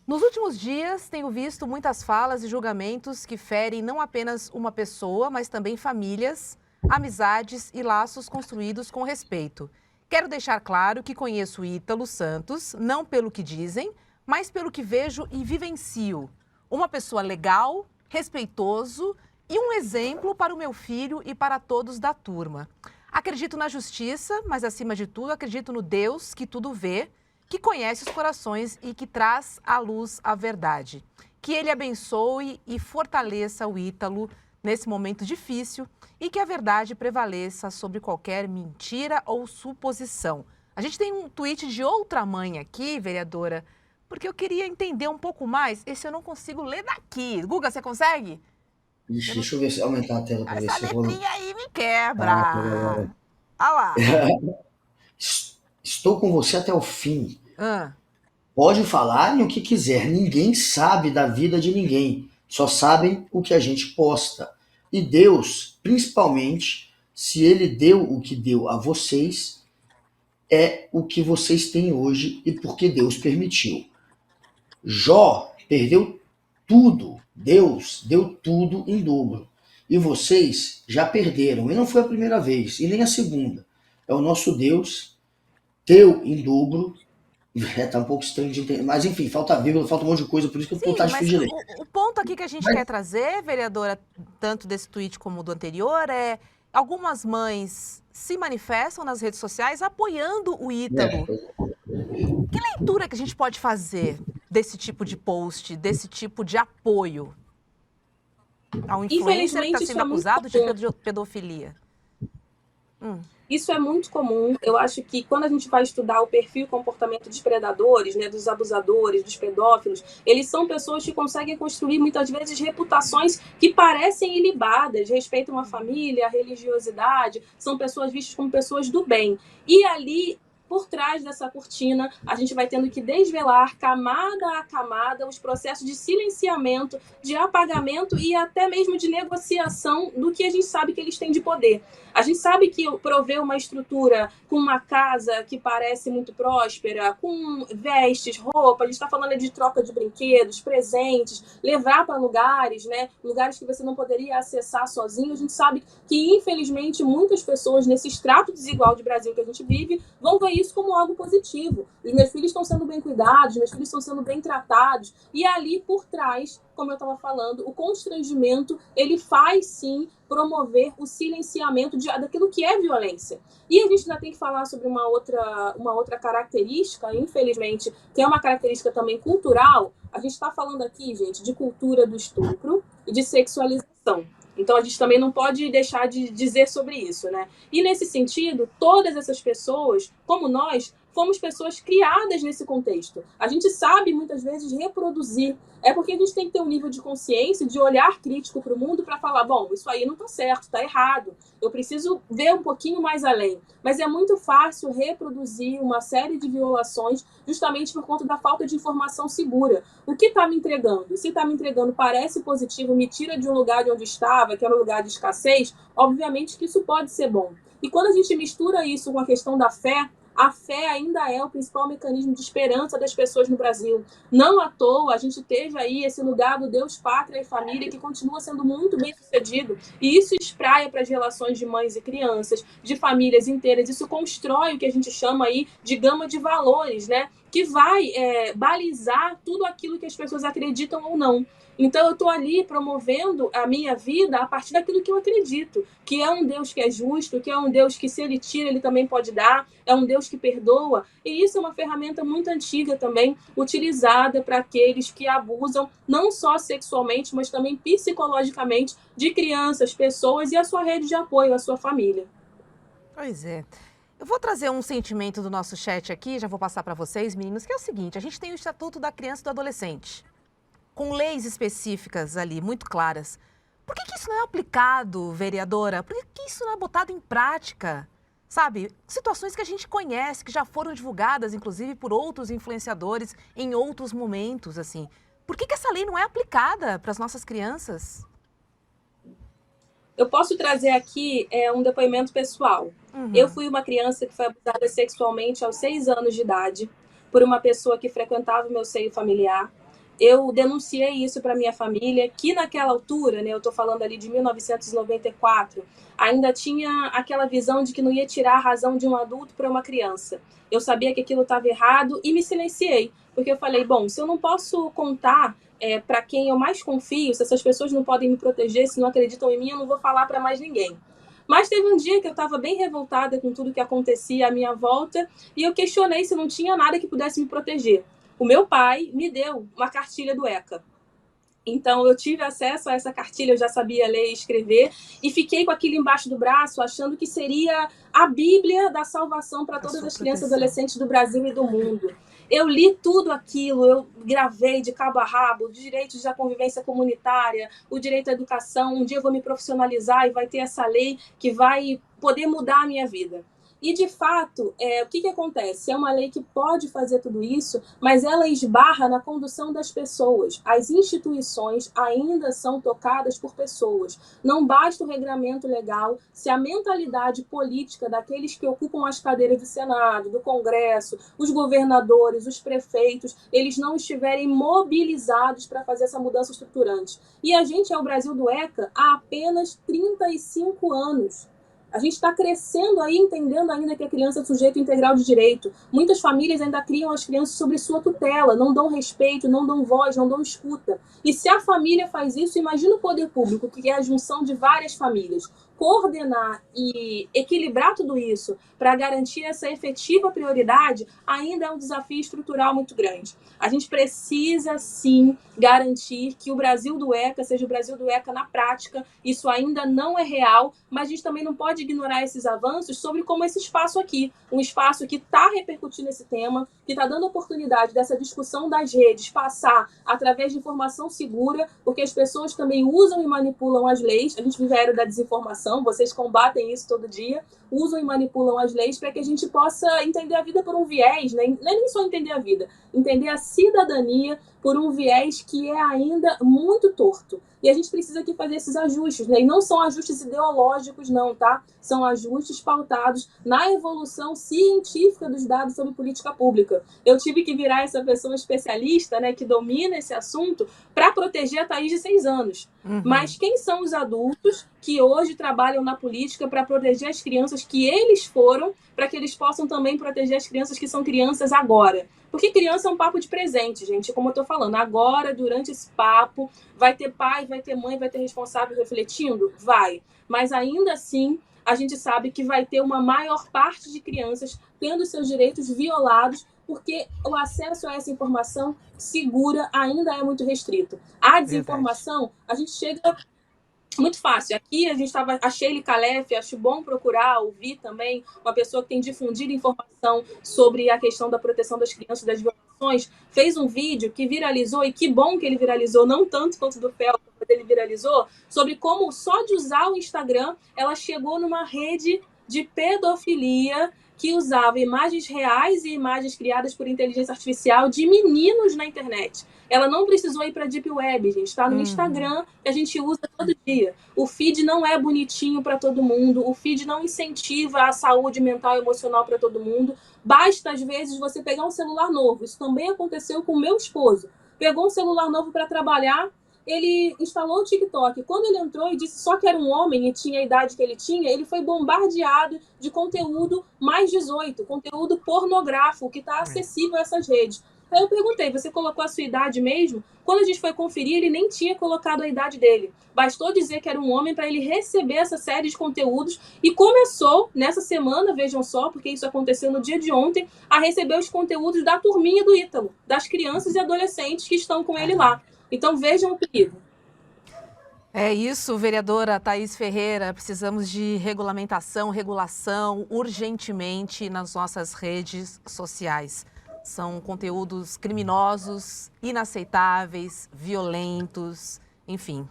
Nos últimos dias, tenho visto muitas falas e julgamentos que ferem não apenas uma pessoa, mas também famílias, amizades e laços construídos com respeito. Quero deixar claro que conheço Ítalo Santos, não pelo que dizem, mas pelo que vejo e vivencio. Uma pessoa legal, respeitoso e um exemplo para o meu filho e para todos da turma. Acredito na justiça, mas acima de tudo acredito no Deus que tudo vê, que conhece os corações e que traz à luz a verdade. Que Ele abençoe e fortaleça o Ítalo nesse momento difícil e que a verdade prevaleça sobre qualquer mentira ou suposição. A gente tem um tweet de outra mãe aqui, vereadora, porque eu queria entender um pouco mais. Esse eu não consigo ler daqui. Guga, você consegue? Ixi, deixa eu ver se aumentar a tela para ver se eu vou. Essa letrinha aí me quebra. Olha lá. Estou com você até o fim. Pode falarem o que quiser. Ninguém sabe da vida de ninguém. Só sabem o que a gente posta. E Deus, principalmente, se Ele deu o que deu a vocês, é o que vocês têm hoje e porque Deus permitiu. Jó perdeu tudo. Deus deu tudo em dobro. E vocês já perderam. E não foi a primeira vez, e nem a segunda. É o nosso Deus, deu em dobro, Tá um pouco estranho de entender. Mas enfim, falta vírgula, falta um monte de coisa, por isso que eu tô Sim, vontade de mas fugir ler. o ponto aqui que a gente quer trazer, vereadora, tanto desse tweet como do anterior, é algumas mães se manifestam nas redes sociais apoiando o Ítalo. Que leitura que a gente pode fazer desse tipo de post, desse tipo de apoio ao influencer que está sendo acusado de pedofilia? Isso é muito comum. Eu acho que quando a gente vai estudar o perfil e comportamento dos predadores, né, dos abusadores, dos pedófilos, eles são pessoas que conseguem construir muitas vezes reputações que parecem ilibadas, respeitam a família, a religiosidade, são pessoas vistas como pessoas do bem. E ali, por trás dessa cortina, a gente vai tendo que desvelar, camada a camada, os processos de silenciamento, de apagamento e até mesmo de negociação do que a gente sabe que eles têm de poder. A gente sabe que prover uma estrutura com uma casa que parece muito próspera, com vestes, roupa, a gente está falando de troca de brinquedos, presentes, levar para lugares, né? Lugares que você não poderia acessar sozinho. A gente sabe que, infelizmente, muitas pessoas nesse extrato desigual de Brasil que a gente vive vão ver isso como algo positivo. Os meus filhos estão sendo bem cuidados, meus filhos estão sendo bem tratados. E ali por trás, como eu estava falando, o constrangimento, ele faz sim promover o silenciamento daquilo que é violência. E a gente ainda tem que falar sobre uma outra característica, infelizmente, que é uma característica também cultural. A gente está falando aqui, gente, de cultura do estupro e de sexualização. Então, a gente também não pode deixar de dizer sobre isso, né? E, nesse sentido, todas essas pessoas, como nós, fomos pessoas criadas nesse contexto. A gente sabe, muitas vezes, reproduzir. É porque a gente tem que ter um nível de consciência, de olhar crítico para o mundo para falar, bom, isso aí não está certo, está errado. Eu preciso ver um pouquinho mais além. Mas é muito fácil reproduzir uma série de violações justamente por conta da falta de informação segura. O que está me entregando? Se está me entregando parece positivo, me tira de um lugar de onde estava, que era um lugar de escassez, obviamente que isso pode ser bom. E quando a gente mistura isso com a questão da fé, a fé ainda é o principal mecanismo de esperança das pessoas no Brasil. Não à toa, a gente teve aí esse lugar do Deus, Pátria e Família, que continua sendo muito bem sucedido. E isso espraia para as relações de mães e crianças, de famílias inteiras. Isso constrói o que a gente chama aí de gama de valores, né? Que vai balizar tudo aquilo que as pessoas acreditam ou não. Então, eu estou ali promovendo a minha vida a partir daquilo que eu acredito, que é um Deus que é justo, que é um Deus que, se Ele tira, Ele também pode dar, é um Deus que perdoa. E isso é uma ferramenta muito antiga também, utilizada para aqueles que abusam, não só sexualmente, mas também psicologicamente, de crianças, pessoas e a sua rede de apoio, a sua família. Pois é. Eu vou trazer um sentimento do nosso chat aqui, já vou passar para vocês, meninos, que é o seguinte: a gente tem o Estatuto da Criança e do Adolescente, com leis específicas ali, muito claras. Por que isso não é aplicado, vereadora? Por que isso não é botado em prática? Sabe, situações que a gente conhece, que já foram divulgadas, inclusive, por outros influenciadores em outros momentos, assim. Por que essa lei não é aplicada para as nossas crianças? Eu posso trazer aqui um depoimento pessoal. Eu fui uma criança que foi abusada sexualmente aos 6 anos de idade por uma pessoa que frequentava o meu seio familiar. Eu denunciei isso para minha família, que naquela altura, né, eu estou falando ali de 1994, ainda tinha aquela visão de que não ia tirar a razão de um adulto para uma criança. Eu sabia que aquilo estava errado e me silenciei, porque eu falei, bom, se eu não posso contar para quem eu mais confio, se essas pessoas não podem me proteger, se não acreditam em mim, eu não vou falar para mais ninguém. Mas teve um dia que eu estava bem revoltada com tudo que acontecia à minha volta e eu questionei se não tinha nada que pudesse me proteger. O meu pai me deu uma cartilha do ECA. Então, eu tive acesso a essa cartilha, eu já sabia ler e escrever, e fiquei com aquilo embaixo do braço, achando que seria a Bíblia da salvação para todas as crianças e adolescentes do Brasil e do mundo. Eu li tudo aquilo, eu gravei de cabo a rabo, os direitos da convivência comunitária, o direito à educação. Um dia eu vou me profissionalizar e vai ter essa lei que vai poder mudar a minha vida. E, de fato, o que acontece? É uma lei que pode fazer tudo isso, mas ela esbarra na condução das pessoas. As instituições ainda são tocadas por pessoas. Não basta o regramento legal se a mentalidade política daqueles que ocupam as cadeiras do Senado, do Congresso, os governadores, os prefeitos, eles não estiverem mobilizados para fazer essa mudança estruturante. E a gente é o Brasil do ECA há apenas 35 anos. A gente está crescendo aí, entendendo ainda que a criança é sujeito integral de direito. Muitas famílias ainda criam as crianças sob sua tutela, não dão respeito, não dão voz, não dão escuta. E se a família faz isso, imagina o poder público, que é a junção de várias famílias. Coordenar e equilibrar tudo isso para garantir essa efetiva prioridade ainda é um desafio estrutural muito grande. A gente precisa, sim, garantir que o Brasil do ECA seja o Brasil do ECA na prática. Isso ainda não é real, mas a gente também não pode ignorar esses avanços sobre como esse espaço aqui, um espaço que está repercutindo esse tema, que está dando oportunidade dessa discussão das redes passar através de informação segura, porque as pessoas também usam e manipulam as leis. A gente vive a era da desinformação, vocês combatem isso todo dia, usam e manipulam as leis para que a gente possa entender a vida por um viés, né? Não é nem só entender a vida, entender a cidadania por um viés que é ainda muito torto. E a gente precisa aqui fazer esses ajustes, né? E não são ajustes ideológicos, não, tá? São ajustes pautados na evolução científica dos dados sobre política pública. Eu tive que virar essa pessoa especialista, né, que domina esse assunto, para proteger a Thaís de 6 anos. Mas quem são os adultos que hoje trabalham na política para proteger as crianças que eles foram, para que eles possam também proteger as crianças que são crianças agora? Porque criança é um papo de presente, gente, como eu tô falando. Agora, durante esse papo, vai ter pai, vai ter mãe, vai ter responsável refletindo? Vai. Mas ainda assim, a gente sabe que vai ter uma maior parte de crianças tendo seus direitos violados, porque o acesso a essa informação segura ainda é muito restrito. A desinformação, a gente chega muito fácil. Aqui a gente estava, a Sheila Calef, acho bom procurar, ouvir também, uma pessoa que tem difundido informação sobre a questão da proteção das crianças, das violações, fez um vídeo que viralizou, e que bom que ele viralizou, não tanto quanto do Felca, mas ele viralizou, sobre como só de usar o Instagram, ela chegou numa rede de pedofilia que usava imagens reais e imagens criadas por inteligência artificial de meninos na internet. Ela não precisou ir para a Deep Web, gente. Está no Instagram, que a gente usa todo dia. O feed não é bonitinho para todo mundo. O feed não incentiva a saúde mental e emocional para todo mundo. Basta, às vezes, você pegar um celular novo. Isso também aconteceu com o meu esposo. Pegou um celular novo para trabalhar, ele instalou o TikTok. Quando ele entrou e disse só que era um homem e tinha a idade que ele tinha, ele foi bombardeado de conteúdo mais 18, conteúdo pornográfico que está acessível a essas redes. Aí eu perguntei, você colocou a sua idade mesmo? Quando a gente foi conferir, ele nem tinha colocado a idade dele. Bastou dizer que era um homem para ele receber essa série de conteúdos e começou, nessa semana, vejam só, porque isso aconteceu no dia de ontem, a receber os conteúdos da turminha do Ítalo, das crianças e adolescentes que estão com ele lá. Então vejam o perigo. É isso, vereadora Thaís Ferreira. Precisamos de regulação urgentemente nas nossas redes sociais. São conteúdos criminosos, inaceitáveis, violentos, enfim.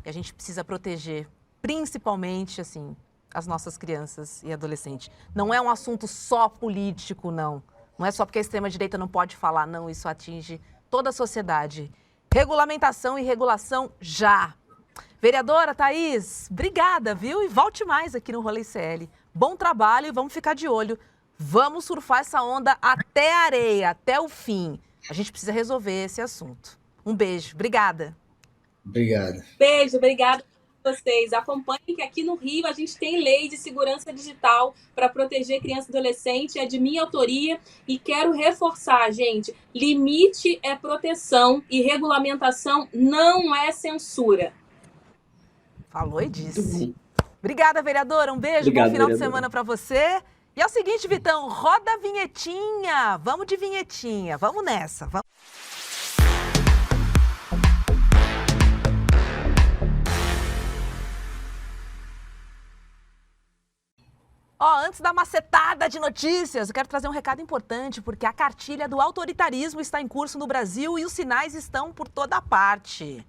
E a gente precisa proteger, principalmente, assim, as nossas crianças e adolescentes. Não é um assunto só político, não. Não é só porque a extrema-direita não pode falar, não. Isso atinge toda a sociedade. Regulamentação e regulação já. Vereadora Thaís, obrigada, viu? E volte mais aqui no Rolê CL. Bom trabalho e vamos ficar de olho. Vamos surfar essa onda até a areia, até o fim. A gente precisa resolver esse assunto. Um beijo. Obrigada. Obrigado. Beijo, obrigada a vocês. Acompanhem que aqui no Rio a gente tem lei de segurança digital para proteger criança e adolescente. É de minha autoria e quero reforçar, gente. Limite é proteção e regulamentação não é censura. Falou e disse. Obrigada, vereadora. Um beijo. Obrigado, bom final de vereadora. semana para você. E é o seguinte, Vitão, roda a vinhetinha. Vamos de vinhetinha. Vamos nessa. Vamos. Antes da macetada de notícias, eu quero trazer um recado importante, porque a cartilha do autoritarismo está em curso no Brasil e os sinais estão por toda parte.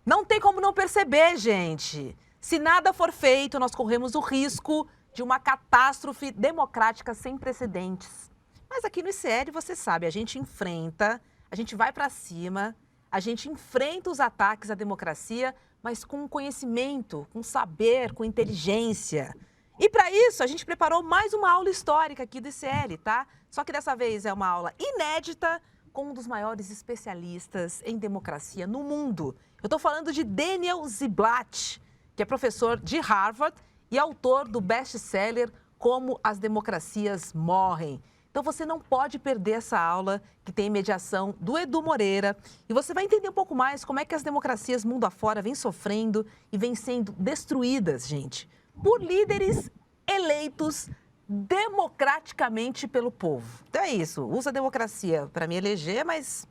Não tem como não perceber, gente. Se nada for feito, nós corremos o risco de uma catástrofe democrática sem precedentes. Mas aqui no ICL, você sabe, a gente enfrenta, a gente vai para cima, a gente enfrenta os ataques à democracia, mas com conhecimento, com saber, com inteligência. E para isso, a gente preparou mais uma aula histórica aqui do ICL, tá? Só que dessa vez é uma aula inédita com um dos maiores especialistas em democracia no mundo. Eu estou falando de Daniel Ziblatt, que é professor de Harvard e autor do best-seller Como as Democracias Morrem. Então você não pode perder essa aula que tem mediação do Edu Moreira e você vai entender um pouco mais como é que as democracias mundo afora vêm sofrendo e vêm sendo destruídas, gente, por líderes eleitos democraticamente pelo povo. Então é isso, usa a democracia para me eleger, mas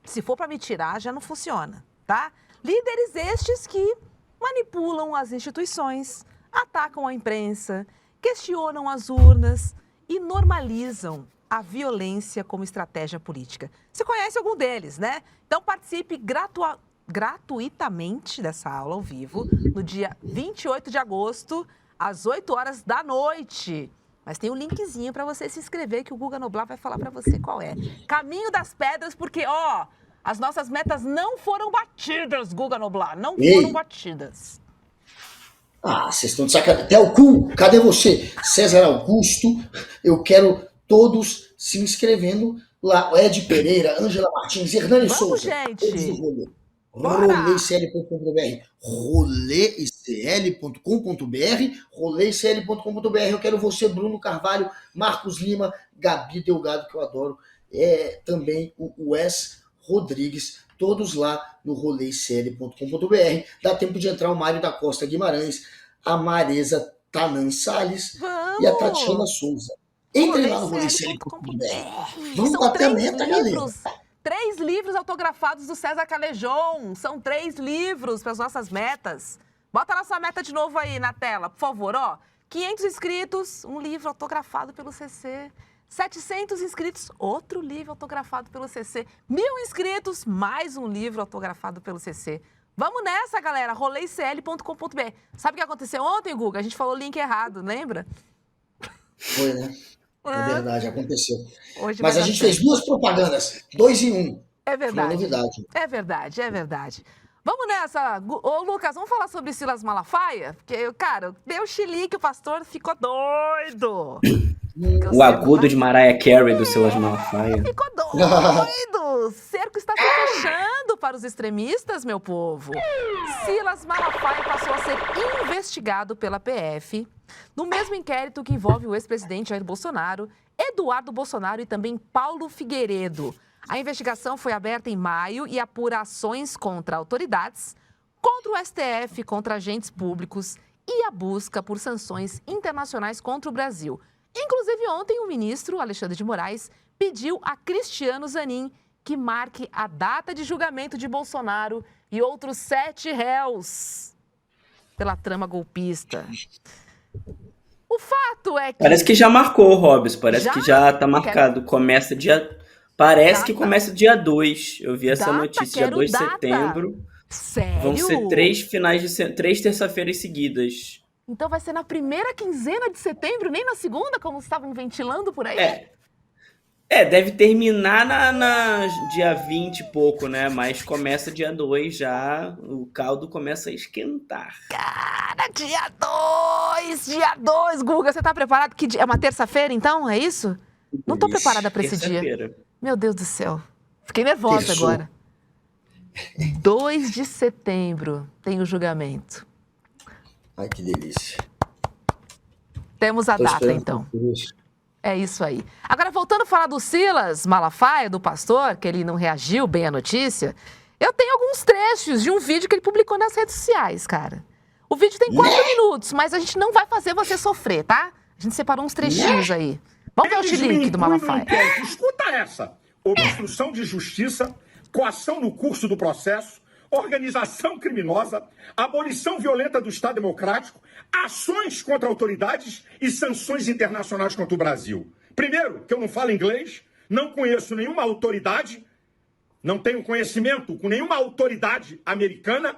se for para me tirar já não funciona, tá? Líderes estes que manipulam as instituições, atacam a imprensa, questionam as urnas e normalizam a violência como estratégia política. Você conhece algum deles, né? Então participe gratuitamente dessa aula ao vivo no dia 28 de agosto, às 8 horas da noite. Mas tem um linkzinho para você se inscrever que o Guga Noblar vai falar para você qual é. Caminho das Pedras, porque, ó, as nossas metas não foram batidas, Guga Noblar, não foram batidas. Ah, vocês estão de sacanagem. Até o cu, cadê você? César Augusto, eu quero todos se inscrevendo lá. Ed Pereira, Ângela Martins, Hernani Souza. Gente! roleicl.com.br, roleicl.com.br, eu quero você, Bruno Carvalho, Marcos Lima, Gabi Delgado, que eu adoro, também o Wes Rodrigues, todos lá no roleicl.com.br. Dá tempo de entrar o Mário da Costa Guimarães, a Maresa Tanan Salles e a Tatiana Souza. Entre lá no roleicl.com.br. Vamos bater a meta, galera. 3 livros autografados do César Calejon. São 3 livros para as nossas metas. Bota a nossa meta de novo aí na tela, por favor. Ó, 500 inscritos, um livro autografado pelo CC. 700 inscritos, outro livro autografado pelo CC. 1000 inscritos, mais um livro autografado pelo CC. Vamos nessa, galera. roleicl.com.br. Sabe o que aconteceu ontem, Guga? A gente falou o link errado, lembra? Foi, né? É verdade, aconteceu. Hoje mas a gente fez 2 propagandas, 2 em 1. É verdade. Foi uma novidade. É verdade, é verdade. Vamos nessa. Ô, Lucas, vamos falar sobre Silas Malafaia? Porque, cara, deu chilique, o pastor ficou doido. O agudo de Mariah Carey do Silas Malafaia. Ficou doido! O cerco está se fechando para os extremistas, meu povo. Silas Malafaia passou a ser investigado pela PF no mesmo inquérito que envolve o ex-presidente Jair Bolsonaro, Eduardo Bolsonaro e também Paulo Figueiredo. A investigação foi aberta em maio e apura ações contra autoridades, contra o STF, contra agentes públicos e a busca por sanções internacionais contra o Brasil. Inclusive, ontem, o ministro Alexandre de Moraes pediu a Cristiano Zanin que marque a data de julgamento de Bolsonaro e outros 7 réus pela trama golpista. O fato é que... Parece que já marcou, Robson. Parece que já tá marcado. Começa dia... Parece que começa dia 2. Eu vi essa notícia, dia 2 de setembro. Sério? Vão ser 3 terça-feiras seguidas. Então vai ser na primeira quinzena de setembro, nem na segunda, como estavam ventilando por aí? Deve terminar na dia 20 e pouco, né? Mas começa dia 2 já, o caldo começa a esquentar. Cara, dia 2, Guga, você tá preparado? Que dia? É uma terça-feira, então? É isso? Não tô preparada para esse dia. Meu Deus do céu. Fiquei nervosa agora. 2 de setembro tem o julgamento. Ai, que delícia. Temos a data, então. É isso aí. Agora, voltando a falar do Silas Malafaia, do pastor, que ele não reagiu bem à notícia, eu tenho alguns trechos de um vídeo que ele publicou nas redes sociais, cara. O vídeo tem 4 minutos, mas a gente não vai fazer você sofrer, tá? A gente separou uns trechinhos aí. Vamos ver o chilique do Malafaia. Escuta essa. Obstrução de justiça, coação no curso do processo, organização criminosa, abolição violenta do Estado Democrático, ações contra autoridades e sanções internacionais contra o Brasil. Primeiro, que eu não falo inglês, não conheço nenhuma autoridade, não tenho conhecimento com nenhuma autoridade americana,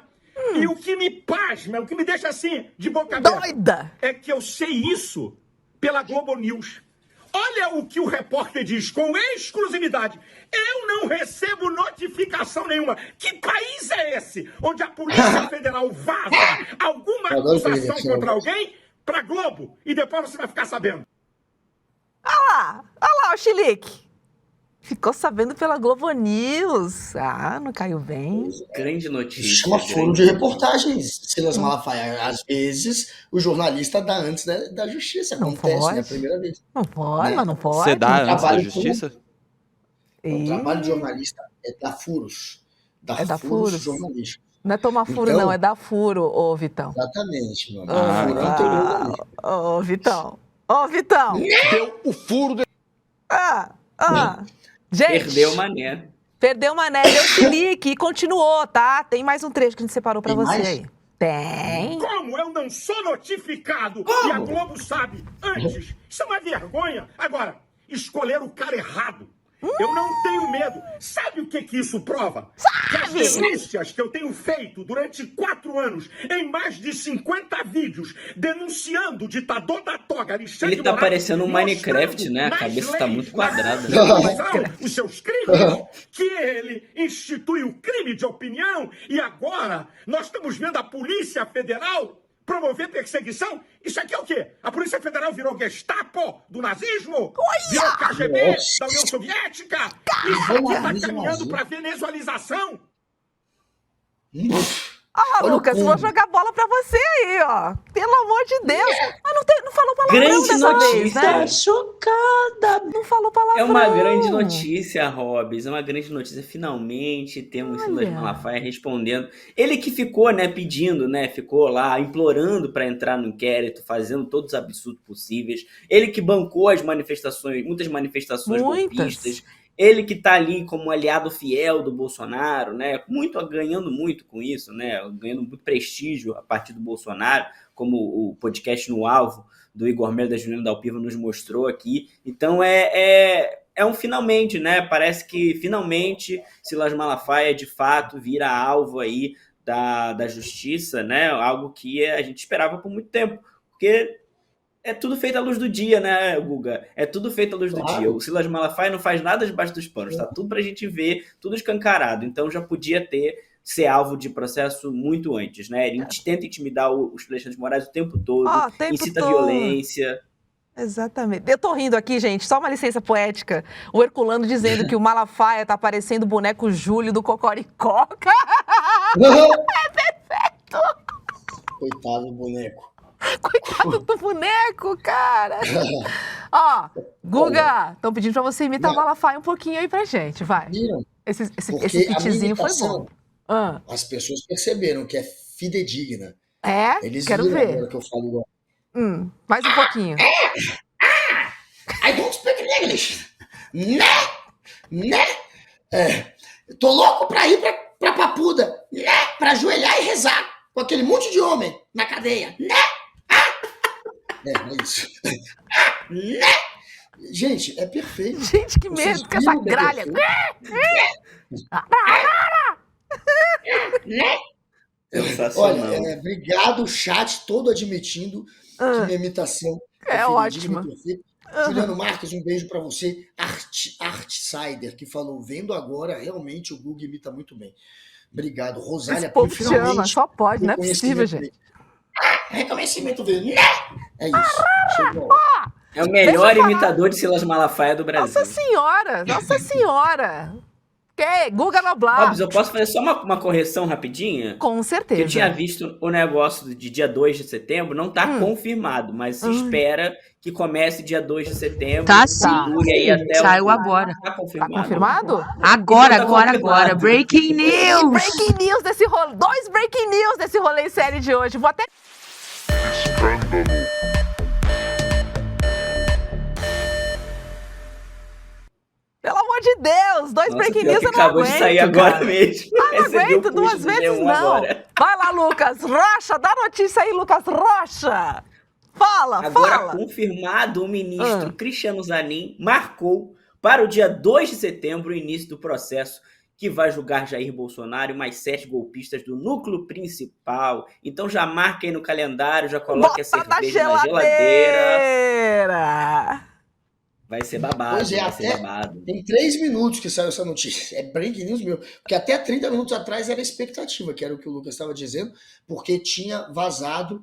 e o que me pasma, o que me deixa assim, de boca aberta, é que eu sei isso pela Globo News. Olha o que o repórter diz com exclusividade. Eu não recebo notificação nenhuma. Que país é esse onde a Polícia Federal vaza alguma acusação contra alguém pra Globo e depois você vai ficar sabendo? Olha lá o chilique. Ficou sabendo pela Globo News. Ah, não caiu bem. Grande notícia. Chama furo de grande reportagens, Silas Malafaia. Às vezes, o jornalista dá antes, né, da justiça. Não Acontece, pode. né? A primeira vez. Não pode, Né? mas não pode. Você dá antes da Trabalho justiça? O trabalho de jornalista é dar furos. É dar furos. jornalísticos. Não é tomar furo, Então- não, é dar furo, ô Vitão. Exatamente, mano. Ah, Furão tem jornalista. Ô, Vitão. Ô, Vitão. Deu o furo do... Gente, Perdeu o mané. perdeu o mané, deu chilique e continuou, tá? Tem mais um trecho que a gente separou pra Tem você mais? aí. Tem. Como eu não sou notificado e a Globo sabe antes? Isso é uma vergonha. Agora, escolher o cara errado. Eu não tenho medo. Sabe o que isso prova? Que as denúncias que eu tenho feito durante 4 anos, em mais de 50 vídeos, denunciando o ditador da toga, Alexandre Ele tá Moraes, parecendo um Minecraft, mostrando né? A nas cabeça tá leis, muito na quadrada. Constituição, os seus crimes, que ele institui o crime de opinião e agora nós estamos vendo a Polícia Federal promover perseguição. Isso aqui é o quê? A Polícia Federal virou Gestapo do nazismo? Virou KGB da União Soviética? Isso aqui está caminhando para venezualização. Ah, Olha o Lucas, combo. vou jogar bola pra você aí, ó. Pelo amor de Deus. Mas não falou palavrão Grande dessa vez, notícia. né? Chocada. Não falou palavrão. É uma grande notícia, Hobbs. É uma grande notícia. Finalmente temos Silas Olha. Malafaia respondendo. Ele que ficou, né, pedindo, né, ficou lá implorando para entrar no inquérito, fazendo todos os absurdos possíveis. Ele que bancou as manifestações, muitas manifestações golpistas. Ele que tá ali como aliado fiel do Bolsonaro, né, ganhando muito com isso, né, ganhando muito prestígio a partir do Bolsonaro, como o podcast No Alvo do Igor Melo da Juliana Dalpiva nos mostrou aqui. Então é um finalmente, né? Parece que finalmente Silas Malafaia de fato vira alvo aí da justiça, né? Algo que a gente esperava por muito tempo, porque é tudo feito à luz do dia, né, Guga? É tudo feito à luz do dia. O Silas Malafaia não faz nada debaixo dos panos, tá tudo pra gente ver, tudo escancarado. Então já podia ser alvo de processo muito antes, né? Ele tenta intimidar os Alexandre de Moraes o tempo todo, incita violência. Exatamente. Eu tô rindo aqui, gente, só uma licença poética. O Herculano dizendo que o Malafaia tá parecendo o boneco Júlio do Cocoricó. É perfeito! Coitado do boneco. Coitado do boneco, cara. Ó, Guga, estão pedindo pra você imitar o Malafaia um pouquinho aí pra gente, vai. Viram? Esse Porque a pitzinho foi imitação, bom. Ah, as pessoas perceberam que é fidedigna. é? Eles Quero viram ver. agora que eu falo igual. Mais um pouquinho. I don't speak English. Né? Tô louco pra ir pra Papuda, né? Pra ajoelhar e rezar com aquele monte de homem na cadeia, né? É isso. Né? Gente, é perfeito. Gente, que Vocês medo com essa viram que é gralha. Né? Sensacional. Olha, obrigado, chat todo admitindo que minha imitação É fidedigna ótima. e perfeita. Juliano Marques, um beijo pra você. Artsider, que falou, vendo agora, realmente o Google imita muito bem. Obrigado. Rosália, Esse povo te ama, só pode, não é possível, gente. Reconhecimento dele. É isso. Chegou. É o melhor imitador de Silas Malafaia do Brasil. Nossa senhora. Que? Guga Noblar. Hobbs, eu posso fazer só uma correção rapidinha? Com certeza. Eu tinha visto o negócio de dia 2 de setembro, não tá confirmado, mas se espera que comece dia 2 de setembro. Tá sim. Dure aí até Saiu agora. Tá confirmado? Tá confirmado? Agora, Então tá agora. confirmado. Breaking news. Breaking news desse rolê. 2 breaking news desse rolê série de hoje. Vou até... Pelo amor de Deus, 2 breaking pior news que eu não acabou aguento, de sair agora mesmo. Ah, não Recebi aguento o push 2 do vezes G1 não. agora. Vai lá, Lucas Rocha, dá notícia aí, Lucas Rocha. Fala, Agora fala. confirmado, o ministro Cristiano Zanin marcou para o dia 2 de setembro o início do processo que vai julgar Jair Bolsonaro e mais 7 golpistas do núcleo principal. Então já marca aí no calendário, já coloque a cerveja na geladeira. Vai ser babado, Pois é, vai ser até babado. tem 3 minutos que saiu essa notícia. É breaking news mesmo. Porque até 30 minutos atrás era expectativa, que era o que o Lucas estava dizendo, porque tinha vazado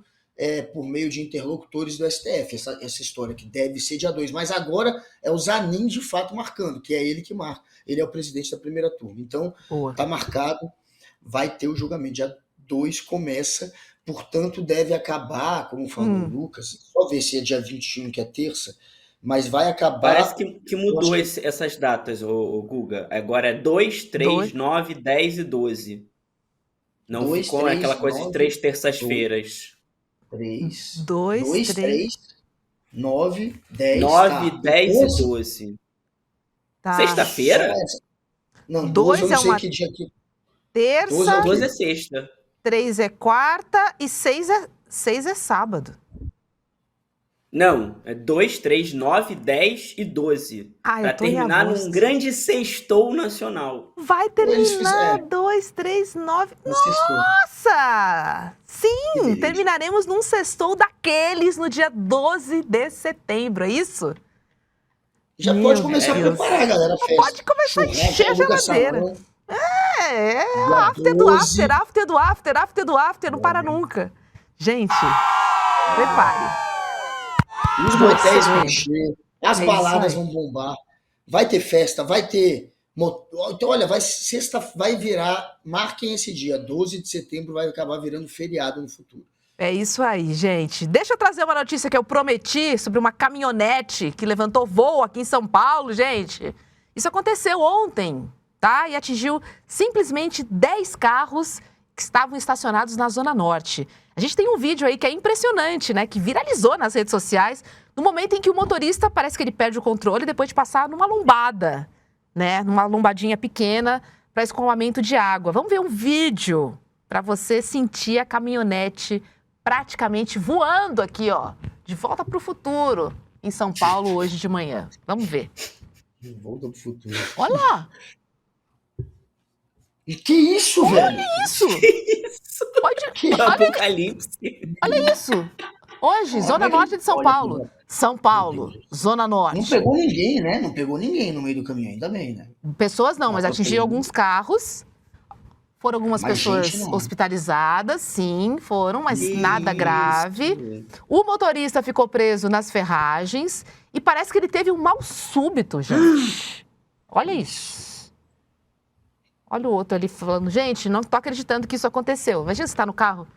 por meio de interlocutores do STF, essa história que deve ser dia 2, mas agora é o Zanin de fato marcando, que é ele que marca. Ele é o presidente da primeira turma. Então, está marcado, vai ter o julgamento. Dia 2 começa, portanto, deve acabar, como falou o Lucas, só ver se é dia 21, que é terça, mas vai acabar... Parece que mudou essas datas, o Guga. Agora é 2, 3, 9, 10 e 12. Não 2, ficou 3, aquela coisa 9, de 3 terças-feiras. 2, 3, 9, 10... 9, tá. 10 e 12. Tá. Sexta-feira? Não, 2 12 eu não é sei uma que dia que... terça, 12 é sexta. 3 é quarta e 6 é sábado. Não, é 2, 3, 9, 10 e 12. Ah, eu pra tô em terminar agosto. num grande sextou nacional. Vai terminar 2, 3, 9... Nossa! Sim, terminaremos num sextou daqueles no dia 12 de setembro, é isso? Já pode começar a preparar, galera. Já pode começar a encher a geladeira. After do after, after do after, after do after, não para nunca. Gente, prepare. Os motéis vão encher, as baladas vão bombar, vai ter festa, vai ter... Então, olha, vai virar, marquem esse dia, 12 de setembro vai acabar virando feriado no futuro. É isso aí, gente. Deixa eu trazer uma notícia que eu prometi sobre uma caminhonete que levantou voo aqui em São Paulo, gente. Isso aconteceu ontem, tá? E atingiu simplesmente 10 carros que estavam estacionados na Zona Norte. A gente tem um vídeo aí que é impressionante, né? Que viralizou nas redes sociais, no momento em que o motorista parece que ele perde o controle depois de passar numa lombada, né? Numa lombadinha pequena para escoamento de água. Vamos ver um vídeo para você sentir a caminhonete praticamente voando aqui, ó, de volta para o futuro, em São Paulo hoje de manhã. Vamos ver. De volta pro futuro. Olha lá. E que isso, velho? Olha isso! Apocalipse. Olha isso! Hoje, Zona Norte de São Paulo. São Paulo, Zona Norte. Não pegou ninguém, né? Não pegou ninguém no meio do caminhão, ainda bem, né? Pessoas não, mas atingiu alguns carros. Foram algumas pessoas hospitalizadas, sim, foram, mas nada grave. O motorista ficou preso nas ferragens e parece que ele teve um mal súbito, gente. Olha isso. Olha o outro ali falando, gente, não tô acreditando que isso aconteceu. Imagina você tá no carro,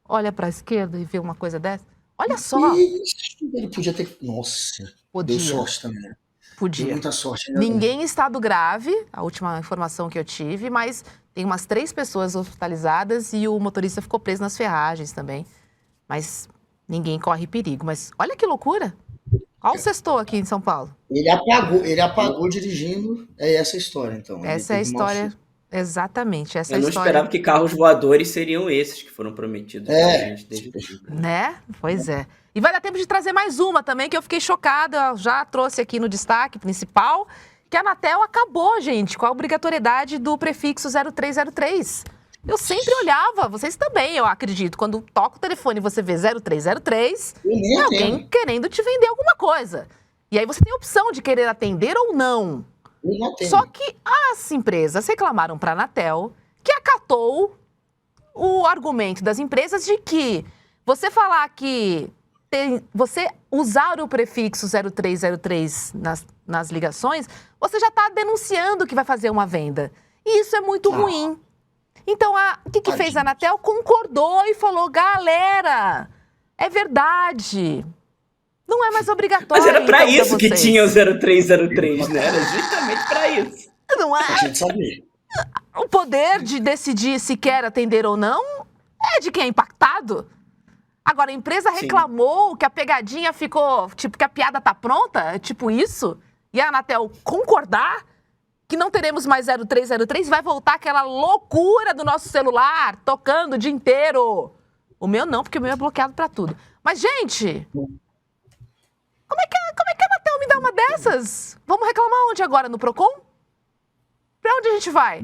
olha pra esquerda e vê uma coisa dessa. Olha só. Ele podia ter... Nossa, podia. Deu sorte também, né? Podia. Deu muita sorte. Né? Ninguém em estado grave, a última informação que eu tive, mas tem umas 3 pessoas hospitalizadas e o motorista ficou preso nas ferragens também. Mas ninguém corre perigo. Mas olha que loucura. Olha o sextou aqui em São Paulo. Ele apagou dirigindo, é essa a história, então. Essa é a história, exatamente, essa é a história. Eu não esperava que carros voadores seriam esses que foram prometidos pra gente desde... Né? Pois é. E vai dar tempo de trazer mais uma também, que eu fiquei chocada, eu já trouxe aqui no destaque principal, que a Anatel acabou, gente, com a obrigatoriedade do prefixo 0303. Eu sempre olhava, vocês também, eu acredito, quando toca o telefone e você vê 0303, é alguém querendo te vender alguma coisa. E aí você tem a opção de querer atender ou não. Só que as empresas reclamaram para a Anatel, que acatou o argumento das empresas de que você falar que você usar o prefixo 0303 nas ligações, você já está denunciando que vai fazer uma venda. E isso é muito ruim. Então, o que fez a Anatel? Concordou e falou, galera, é verdade. Não é mais obrigatório. Mas era para então, isso que tinha o 0303, né? Era justamente para isso. Não é? A gente sabia. O poder de decidir se quer atender ou não é de quem é impactado. Agora, a empresa reclamou que a pegadinha ficou, tipo, que a piada tá pronta, tipo isso, e a Anatel concordar que não teremos mais 0303, vai voltar aquela loucura do nosso celular, tocando o dia inteiro. O meu não, porque o meu é bloqueado pra tudo. Mas, gente, como é que a Anatel me dá uma dessas? Vamos reclamar onde agora? No Procon? Pra onde a gente vai?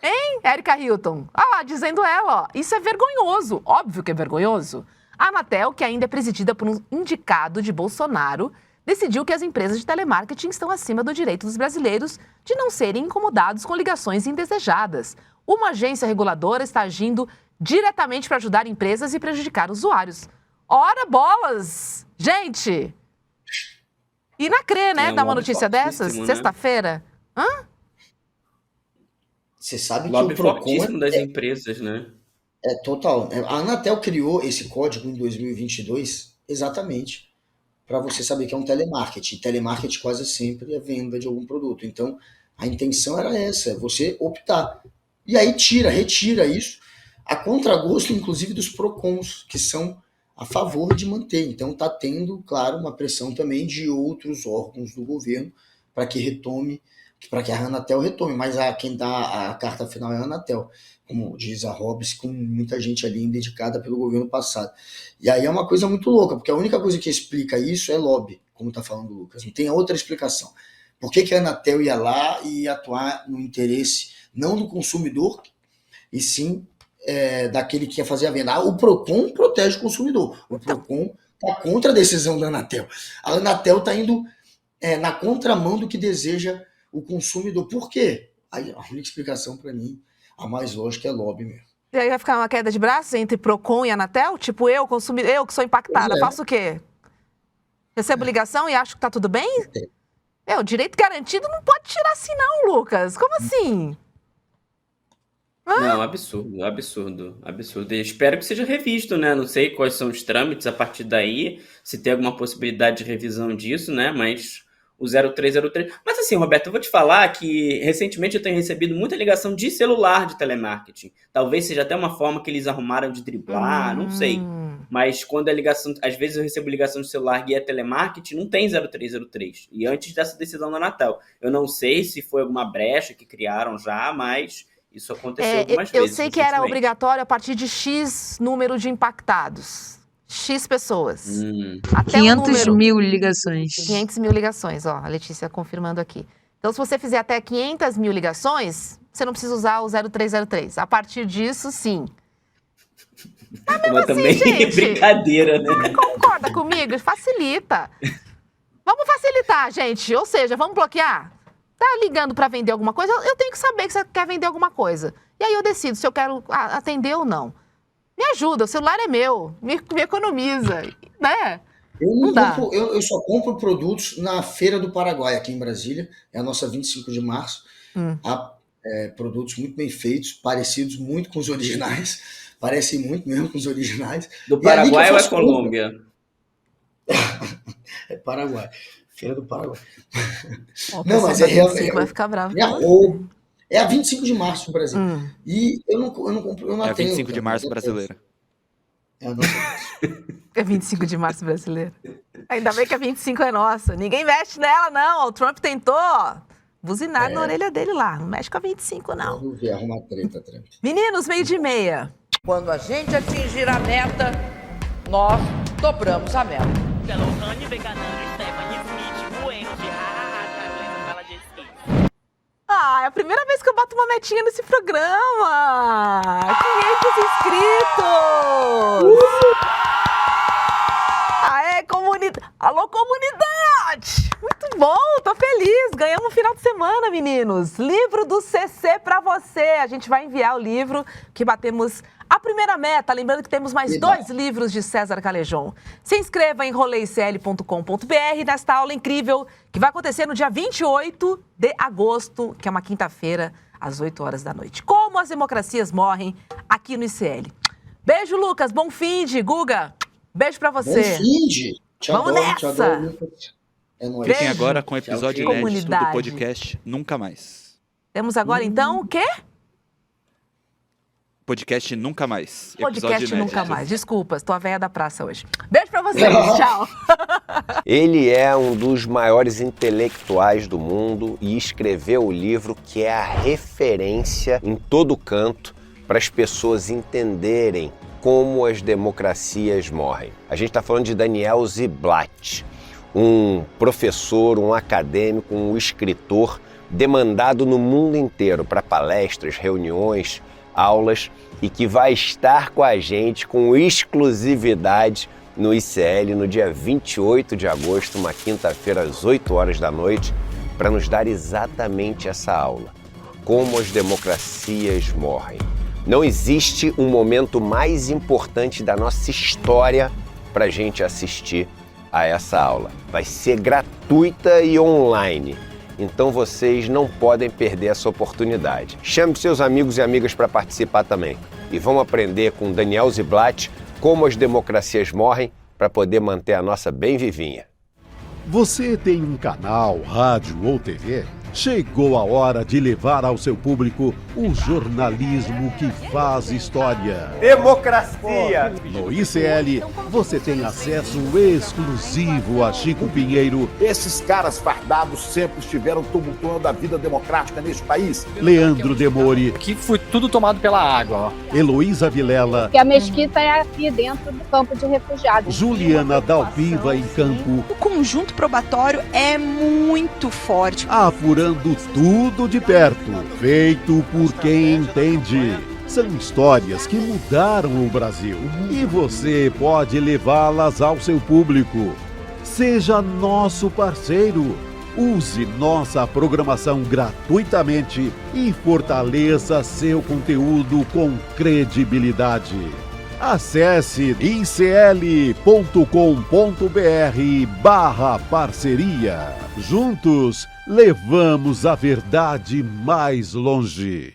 Hein, Érica Hilton? Ah lá, dizendo ela, ó, isso é vergonhoso. Óbvio que é vergonhoso. A Anatel, que ainda é presidida por um indicado de Bolsonaro, decidiu que as empresas de telemarketing estão acima do direito dos brasileiros de não serem incomodados com ligações indesejadas. Uma agência reguladora está agindo diretamente para ajudar empresas e prejudicar usuários. Ora, bolas! Gente! E na CRE, né? Dá uma notícia dessas? Né? Sexta-feira? Hã? Você sabe lobby que o Procon fortíssimo das empresas, né? É total. A Anatel criou esse código em 2022 exatamente para você saber que é um telemarketing. Telemarketing quase sempre é venda de algum produto. Então, a intenção era essa, você optar. E aí retira isso, a contragosto, inclusive, dos Procons, que são a favor de manter. Então, está tendo, claro, uma pressão também de outros órgãos do governo para que retome, para que a Anatel retome. Mas quem dá a carta final é a Anatel, como diz a Hobbs, com muita gente ali indicada pelo governo passado. E aí é uma coisa muito louca, porque a única coisa que explica isso é lobby, como está falando o Lucas. Não tem outra explicação. Por que a Anatel ia lá e atuar no interesse, não do consumidor, e sim daquele que quer fazer a venda? O Procon protege o consumidor. O Procon está contra a decisão da Anatel. A Anatel está indo na contramão do que deseja o consumidor. Por quê? Aí, a única explicação para mim, a mais lógica, é lobby mesmo. E aí vai ficar uma queda de braços entre Procon e Anatel? Tipo, eu que sou impactada, faço o quê? Recebo ligação e acho que tá tudo bem? O direito garantido não pode tirar assim não, Lucas. Como assim? Não, absurdo. E espero que seja revisto, né? Não sei quais são os trâmites a partir daí, se tem alguma possibilidade de revisão disso, né? Mas o 0303... Mas assim, Roberto, eu vou te falar que recentemente eu tenho recebido muita ligação de celular de telemarketing. Talvez seja até uma forma que eles arrumaram de driblar, não sei. Mas quando a ligação... Às vezes eu recebo ligação de celular e é telemarketing, não tem 0303. E antes dessa decisão da Anatel. Eu não sei se foi alguma brecha que criaram já, mas isso aconteceu algumas vezes. Eu sei que era obrigatório a partir de X número de impactados. X pessoas. Até 500 mil ligações. 500 mil ligações, ó. A Letícia confirmando aqui. Então, se você fizer até 500 mil ligações, você não precisa usar o 0303. A partir disso, sim. Mas mesmo assim, também gente, brincadeira, né? Concorda comigo? Facilita. Vamos facilitar, gente. Ou seja, vamos bloquear. Tá ligando para vender alguma coisa? Eu tenho que saber que você quer vender alguma coisa. E aí eu decido se eu quero atender ou não. Me ajuda, o celular é meu. Me economiza, né? Eu só compro produtos na Feira do Paraguai, aqui em Brasília. É a nossa 25 de março. Há produtos muito bem feitos, parecidos muito com os originais. Parecem muito mesmo com os originais. Do Paraguai ou é Colômbia? É Paraguai. Feira do Paraguai. Não, mas vai ficar bravo. É a 25 de março no Brasil. E eu não compro, eu não atendo. É a 25 de março brasileira. É a nossa. É 25 de março brasileira. Ainda bem que a 25 é nossa. Ninguém mexe nela, não. O Trump tentou buzinar na orelha dele lá. Não mexe com a 25, não. Vamos ver, arruma treta, Trump. Meninos, 12:30. Quando a gente atingir a meta, nós dobramos a meta. É a primeira vez que eu boto uma metinha nesse programa. 500 inscritos. Aê, comunidade. Alô, comunidade. Muito bom, tô feliz. Ganhamos um final de semana, meninos. Livro do CC pra você. A gente vai enviar o livro que batemos a primeira meta. Lembrando que temos mais 2 livros de César Calejon. Se inscreva em roleicl.com.br nesta aula incrível que vai acontecer no dia 28 de agosto, que é uma quinta-feira, às 8 horas da noite. Como as democracias morrem aqui no ICL. Beijo, Lucas. Bom finde. Guga, beijo pra você. Bom finde. Vamos nessa. É nóis. Fiquem agora com o episódio inédito do podcast Nunca Mais. Temos agora, então, o quê? Podcast Nunca Mais. Podcast Nunca Mais. Desculpa, estou a véia da praça hoje. Beijo pra vocês. Tchau. Ele é um dos maiores intelectuais do mundo e escreveu o livro que é a referência em todo canto para as pessoas entenderem como as democracias morrem. A gente está falando de Daniel Ziblatt, um professor, um acadêmico, um escritor demandado no mundo inteiro para palestras, reuniões, aulas e que vai estar com a gente com exclusividade no ICL no dia 28 de agosto, uma quinta-feira às 8 horas da noite, para nos dar exatamente essa aula. Como as democracias morrem. Não existe um momento mais importante da nossa história para a gente assistir a essa aula. Vai ser gratuita e online, então vocês não podem perder essa oportunidade. Chame seus amigos e amigas para participar também. E vamos aprender com Daniel Ziblatt como as democracias morrem para poder manter a nossa bem vivinha. Você tem um canal, rádio ou TV? Chegou a hora de levar ao seu público o jornalismo que faz história. Democracia! No ICL, você tem acesso exclusivo a Chico Pinheiro. Esses caras fardados sempre estiveram tumultuando a vida democrática neste país. Leandro Demore. Que foi tudo tomado pela água. Heloísa Vilela. Que a mesquita é aqui dentro do campo de refugiados. Juliana Dalpiva em campo. O conjunto probatório é muito forte. Apurando tudo de perto, feito por quem entende. São histórias que mudaram o Brasil e você pode levá-las ao seu público. Seja nosso parceiro. Use nossa programação gratuitamente e fortaleça seu conteúdo com credibilidade. Acesse icl.com.br/parceria. Juntos, levamos a verdade mais longe.